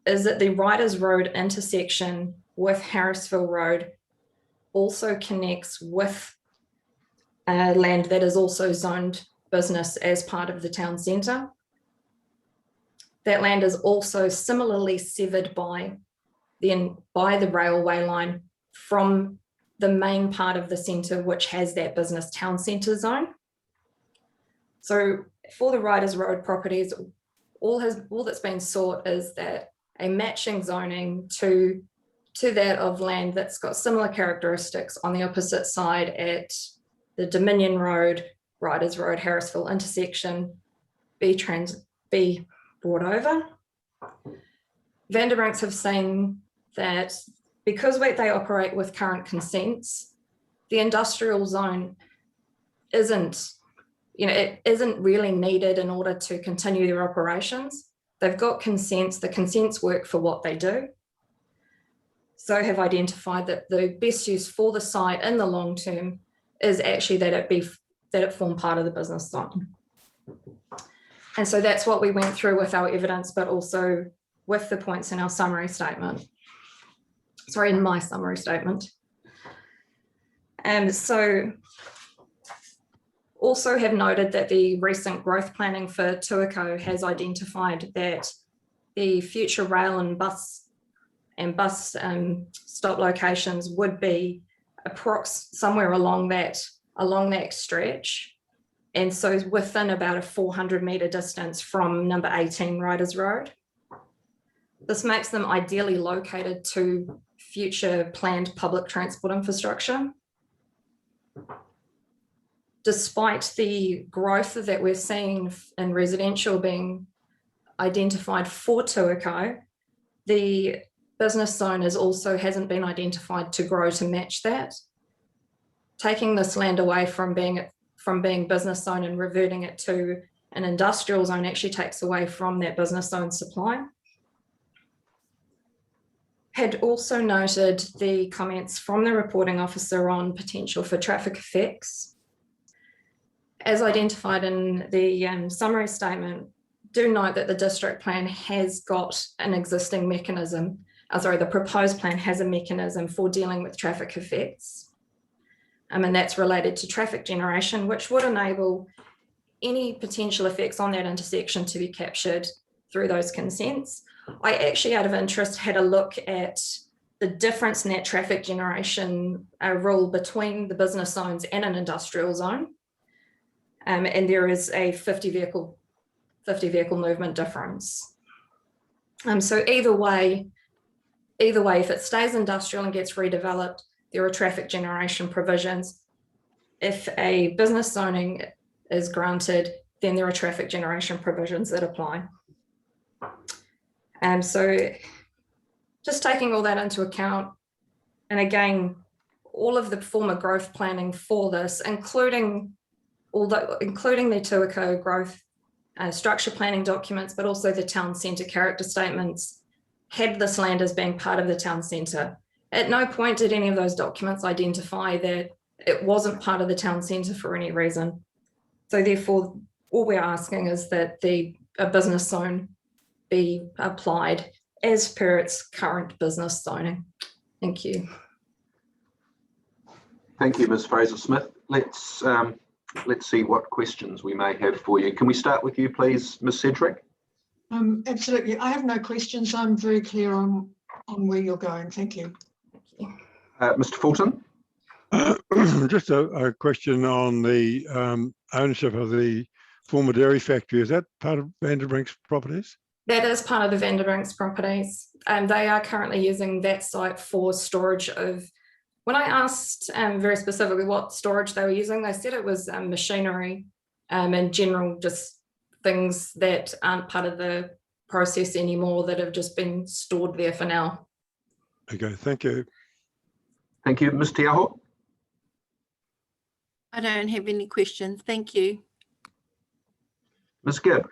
is that the Riders Road intersection with Harrisville Road also connects with land that is also zoned business as part of the town centre. That land is also similarly severed by the railway line from the main part of the centre, which has that business town centre zone. So for the Riders Road properties, all that's been sought is that a matching zoning to that of land that's got similar characteristics on the opposite side at the Dominion Road, Riders Road, Harrisville intersection be brought over. Vanderbrinks have seen that because they operate with current consents, the industrial zone isn't really needed in order to continue their operations. They've got consents, the consents work for what they do. So have identified that the best use for the site in the long term is actually that it form part of the business zone. And so that's what we went through with our evidence, but also with the points in our summary statement. Sorry, in my summary statement. And so also have noted that the recent growth planning for Tuakau has identified that the future rail and bus stop locations would be somewhere along that stretch. And so within about a 400-metre distance from number 18 Riders Road. This makes them ideally located to future planned public transport infrastructure. Despite the growth that we're seeing in residential being identified for Tuakau, the business zone hasn't been identified to grow to match that. Taking this land away from being business zone and reverting it to an industrial zone actually takes away from that business zone supply. Had also noted the comments from the reporting officer on potential for traffic effects. As identified in the summary statement, do note that the district plan has got an existing mechanism, the proposed plan has a mechanism for dealing with traffic effects. And that's related to traffic generation, which would enable any potential effects on that intersection to be captured through those consents. I actually, out of interest, had a look at the difference in that traffic generation rule between the business zones and an industrial zone. And there is a 50 vehicle movement difference. So either way, either way, if it stays industrial and gets redeveloped, there are traffic generation provisions. If a business zoning is granted, then there are traffic generation provisions that apply. And so just taking all that into account, and again, all of the former growth planning for this, including the Tuakau growth structure planning documents, but also the town centre character statements, had this land as being part of the town centre. At no point did any of those documents identify that it wasn't part of the town centre for any reason. So therefore, all we're asking is that a business zone be applied as per its current business zoning. Thank you. Thank you, Ms. Fraser-Smith. Let's see what questions we may have for you. Can we start with you, please, Ms. Sedgwick? Absolutely. I have no questions. I'm very clear on where you're going. Thank you. Mr. Fulton? Just a question on the ownership of the former dairy factory. Is that part of Vanderbrink's properties? That is part of the Vanderbrink's properties. They are currently using that site for storage of, when I asked very specifically what storage they were using, they said it was machinery and general just things that aren't part of the process anymore that have just been stored there for now. Okay, thank you. Thank you. Ms. Tiaho? I don't have any questions. Thank you. Ms. Gibb?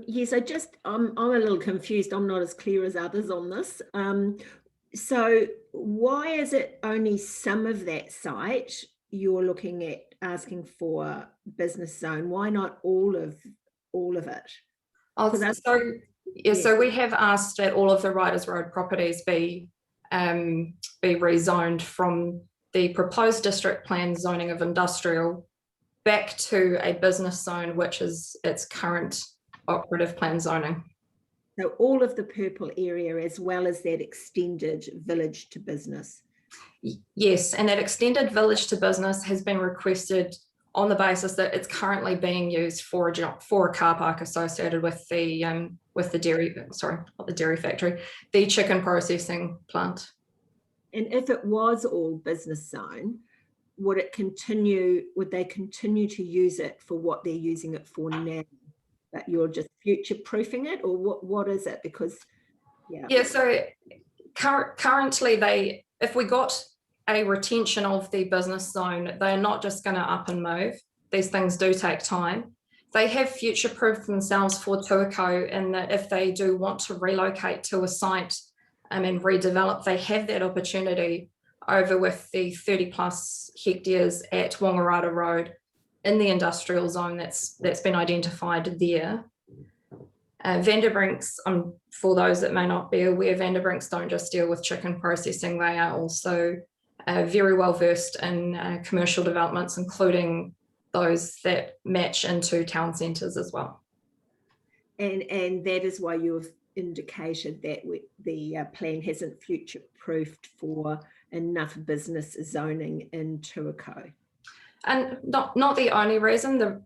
Yes, I'm a little confused. I'm not as clear as others on this. So why is it only some of that site you're looking at asking for business zone? Why not all of it? So we have asked that all of the Riders Road properties be rezoned from the proposed district plan zoning of industrial back to a business zone, which is its current operative plan zoning. So all of the purple area as well as that extended village to business. Yes, and that extended village to business has been requested on the basis that it's currently being used for a car park associated with the dairy, sorry, not the dairy factory, the chicken processing plant. And if it was all business zone, would they continue to use it for what they're using it for now? That you're just future proofing it, or what is it? Because so currently if we got a retention of the business zone, they're not just going to up and move. These things do take time. They have future proofed themselves for Tuakau, and that if they do want to relocate to a site and redevelop, they have that opportunity over with the 30 plus hectares at Wongarata Road in the industrial zone that's been identified there. Vanderbrink's, for those that may not be aware, Vanderbrink's don't just deal with chicken processing. They are also very well versed in commercial developments, including those that match into town centres as well. And that is why you have indicated that the plan hasn't future proofed for enough business zoning in Tuakau. And not the only reason.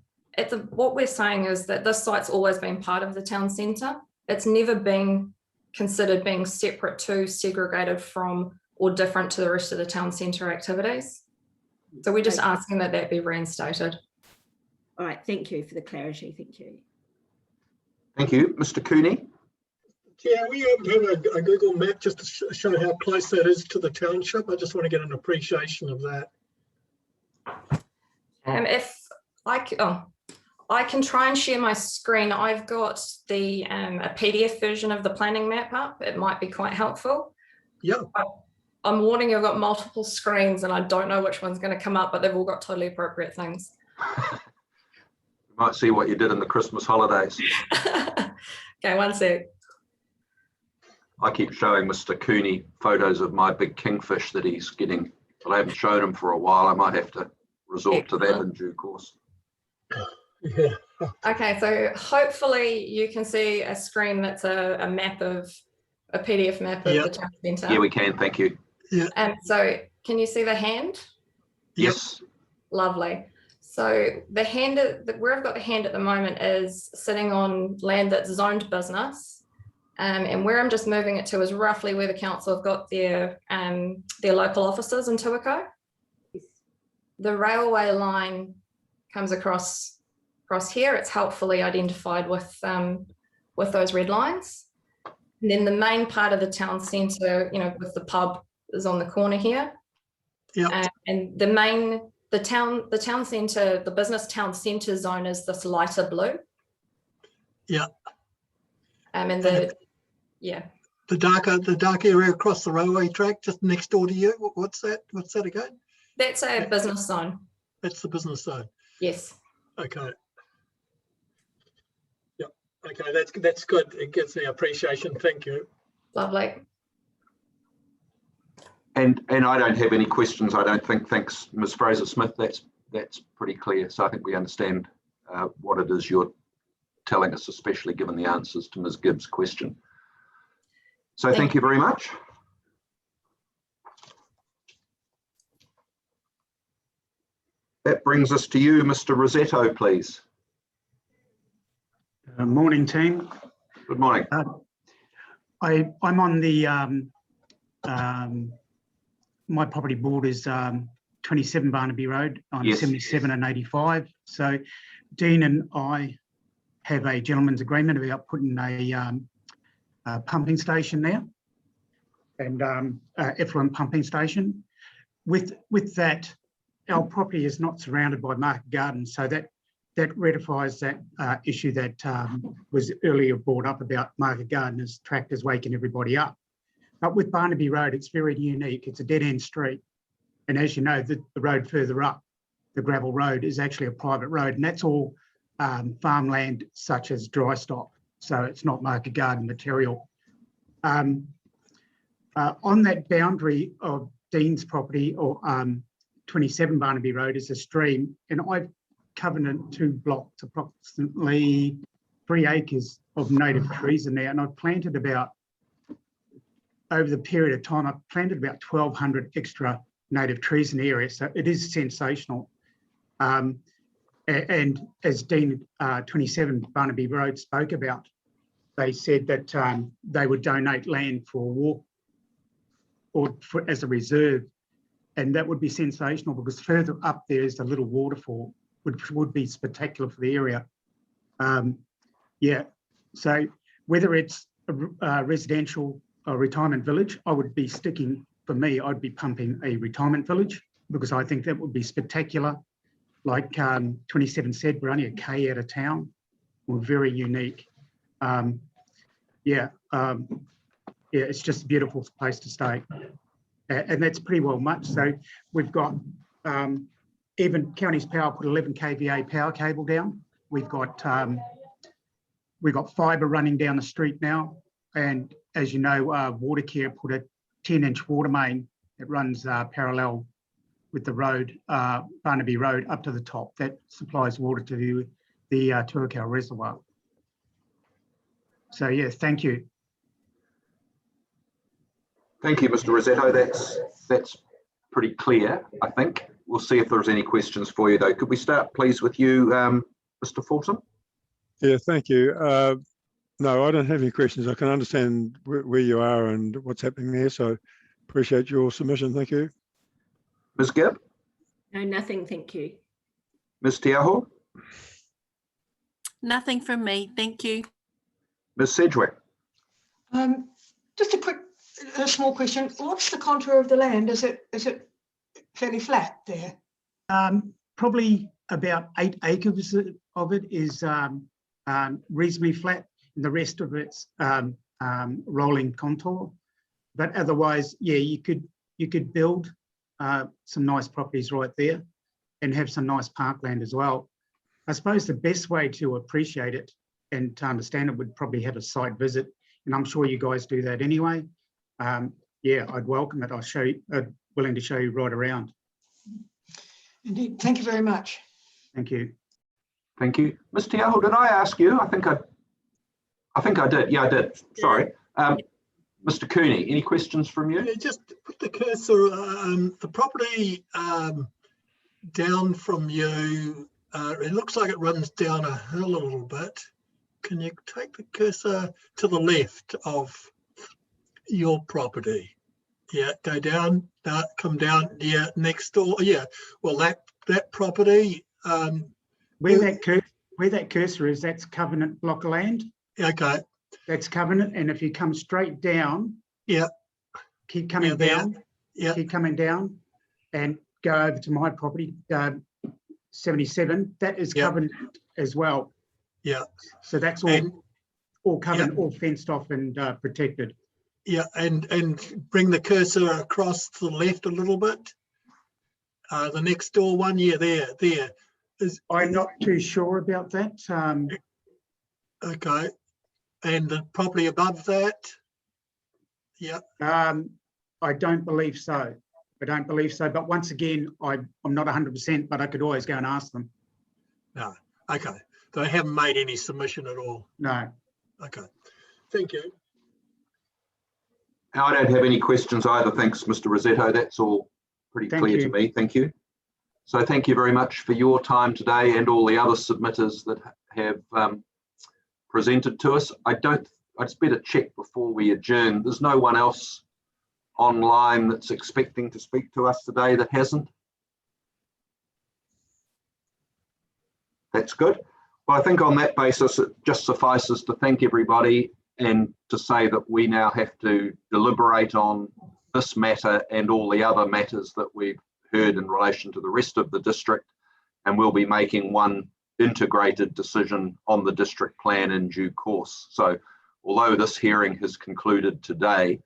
What we're saying is that this site's always been part of the town centre. It's never been considered being separate to, segregated from, or different to the rest of the town centre activities. So we're just asking that be reinstated. All right, thank you for the clarity. Thank you. Thank you. Mr. Cooney? Yeah, we have a Google map just to show how close that is to the township. I just want to get an appreciation of that. If I can try and share my screen. I've got a PDF version of the planning map up. It might be quite helpful. Yeah. I'm warning you, I've got multiple screens and I don't know which one's going to come up, but they've all got totally appropriate things. You might see what you did in the Christmas holidays. Okay, one sec. I keep showing Mr. Cooney photos of my big kingfish that he's getting, but I haven't shown him for a while. I might have to resort to that in due course. Yeah. Okay, so hopefully you can see a screen that's a map of a PDF map of the town centre. Yeah, we can. Thank you. Yeah. So can you see the hand? Yes. Lovely. So the hand, where I've got the hand at the moment is sitting on land that's zoned business. And where I'm just moving it to is roughly where the council have got their local offices in Tuakau. The railway line comes across here. It's helpfully identified with those red lines. And then the main part of the town centre, with the pub is on the corner here. Yeah. And the town centre, the business town centre zone is this lighter blue. Yeah. And the dark area across the railway track just next door to you. What's that? What's that again? That's a business zone. That's the business zone. Yes. Okay. Yeah. Okay, that's good. It gives me appreciation. Thank you. Lovely. And I don't have any questions, I don't think. Thanks, Ms. Fraser-Smith. That's pretty clear. So I think we understand what it is you're telling us, especially given the answers to Ms. Gibbs' question. So thank you very much. That brings us to you, Mr. Rosetto, please. Morning, team. Good morning. I'm on the my property board is 27 Barnaby Road on Yes. 77 and 85. So Dean and I have a gentleman's agreement about putting a pumping station there, and effluent pumping station. With that, our property is not surrounded by market gardens, so that rectifies that issue that was earlier brought up about market gardeners, tractors waking everybody up. But with Barnaby Road, it's very unique. It's a dead-end street. And as you know, the road further up, the gravel road, is actually a private road. And that's all farmland such as dry stock. So it's not market garden material. On that boundary of Dean's property, or 27 Barnaby Road, is a stream. And I've covenant 2 blocks, approximately 3 acres of native trees in there. And I've planted about, over the period of time, I've planted about 1,200 extra native trees in the area. So it is sensational. And as Dean 27 Barnaby Road spoke about, they said that they would donate land for a walk or as a reserve. And that would be sensational, because further up there is a little waterfall, which would be spectacular for the area. Yeah, so whether it's a residential or retirement village, I would be sticking, for me, I'd be pumping a retirement village, because I think that would be spectacular. Like 27 said, we're only a K out of town. We're very unique. Yeah, it's just a beautiful place to stay. And that's pretty well much. So we've got, even Counties Power put 11 kVA power cable down. We've got fibre running down the street now. And as you know, Watercare put a 10-inch water main that runs parallel with the road, Barnaby Road, up to the top, that supplies water to the Tuakau Reservoir. So yeah, thank you. Thank you, Mr. Rosetto. That's pretty clear, I think. We'll see if there's any questions for you, though. Could we start, please, with you, Mr. Fulton? Yeah, thank you. No, I don't have any questions. I can understand where you are and what's happening there. So appreciate your submission. Thank you. Ms. Gibb? No, nothing, thank you. Ms. Tiaho? Nothing from me, thank you. Ms. Sedgwick? Just a small question. What's the contour of the land? Is it fairly flat there? Probably about 8 acres of it is reasonably flat, and the rest of it's rolling contour. But otherwise, yeah, you could build some nice properties right there and have some nice parkland as well. I suppose the best way to appreciate it and to understand it would probably have a site visit, and I'm sure you guys do that anyway. Yeah, I'd welcome it. I'm willing to show you right around. Indeed. Thank you very much. Thank you. Thank you. Ms. Tiaho, did I ask you? I think I did. Yeah, I did. Sorry. Mr. Cooney, any questions from you? Yeah, just put the cursor, the property down from you, it looks like it runs down a hill a little bit. can you take the cursor to the left of your property? Yeah, go down, come down, yeah, next door, yeah. Well, that property, Where that cursor is, that's covenant block of land. okay, That's covenant, and if you come straight down, yeah, keep coming down, yeah, keep coming down, and go over to my property, 77. That is covenant as well. Yeah. So that's all covenant, all fenced off and protected. Yeah, and bring the cursor across to the left a little bit. The next door one, yeah, there. I'm not too sure about that. Okay, and the property above that? Yeah. I don't believe so. I don't believe so. But once again, I'm not 100%, but I could always go and ask them. No. Okay. They haven't made any submission at all. No. Okay. Thank you. I don't have any questions either. Thanks, Mr. Rossetto. That's all pretty clear to me. Thank you. So thank you very much for your time today and all the other submitters that have presented to us. I just better check before we adjourn. There's no one else online that's expecting to speak to us today that hasn't. That's good. Well, I think on that basis, it just suffices to thank everybody and to say that we now have to deliberate on this matter and all the other matters that we've heard in relation to the rest of the district, and we'll be making one integrated decision on the district plan in due course. So although this hearing has concluded today,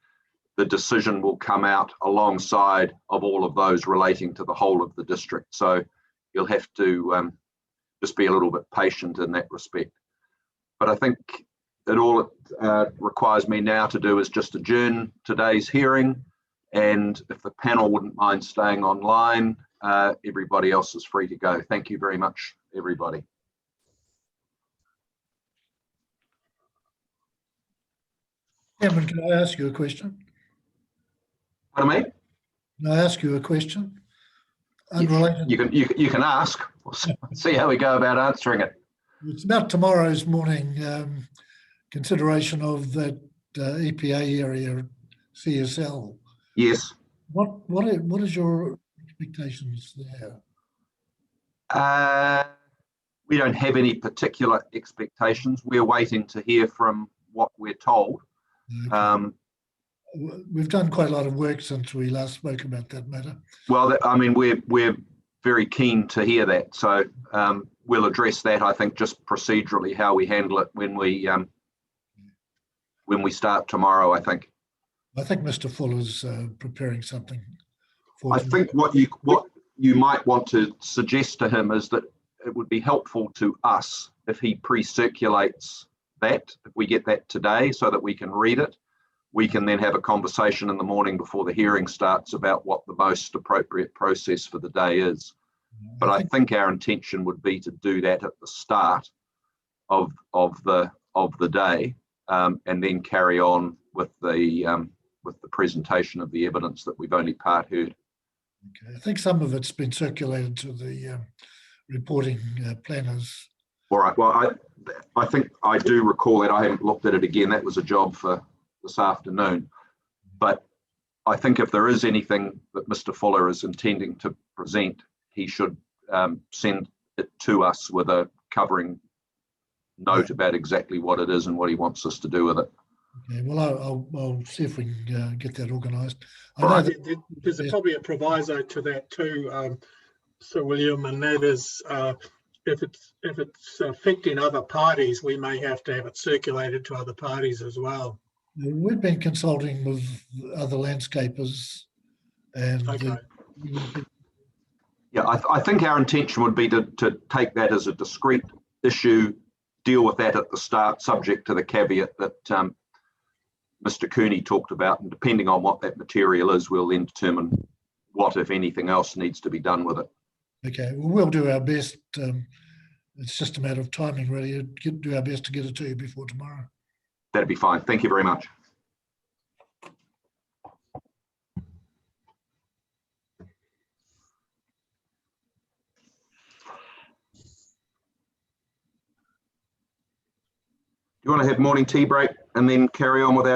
the decision will come out alongside of all of those relating to the whole of the district. So you'll have to just be a little bit patient in that respect. But I think that all it requires me now to do is just adjourn today's hearing. And if the panel wouldn't mind staying online, everybody else is free to go. Thank you very much, everybody. Chairman, can I ask you a question? Pardon me? Can I ask you a question? Unrelated. You can ask. We'll see how we go about answering it. It's about tomorrow's morning consideration of that EPA area CSL. Yes. What is your expectations there? We don't have any particular expectations. We're waiting to hear from what we're told. Okay. We've done quite a lot of work since we last spoke about that matter. Well, I mean, we're very keen to hear that. So we'll address that, I think, just procedurally, how we handle it when we start tomorrow, I think. I think Mr. Fuller's preparing something. I think what you might want to suggest to him is that it would be helpful to us if he pre-circulates that, if we get that today so that we can read it. We can then have a conversation in the morning before the hearing starts about what the most appropriate process for the day is. But I think our intention would be to do that at the start of the day, and then carry on with the presentation of the evidence that we've only part heard. Okay. I think some of it's been circulated to the reporting planners. All right. Well, I think I do recall that. I haven't looked at it again. That was a job for this afternoon. But I think if there is anything that Mr. Fuller is intending to present, he should send it to us with a covering note about exactly what it is and what he wants us to do with it. Okay, well, I'll see if we can get that organised. There's probably a proviso to that too, Sir William, and that is if it's affecting other parties, we may have to have it circulated to other parties as well. We've been consulting with other landscapers, and okay. Yeah, I think our intention would be to take that as a discrete issue, deal with that at the start, subject to the caveat that Mr. Cooney talked about, and depending on what that material is, we'll then determine what, if anything else, needs to be done with it. Okay, well, we'll do our best. It's just a matter of timing, really. Do our best to get it to you before tomorrow. That'd be fine. Thank you very much. you want to have morning tea break and then carry on with our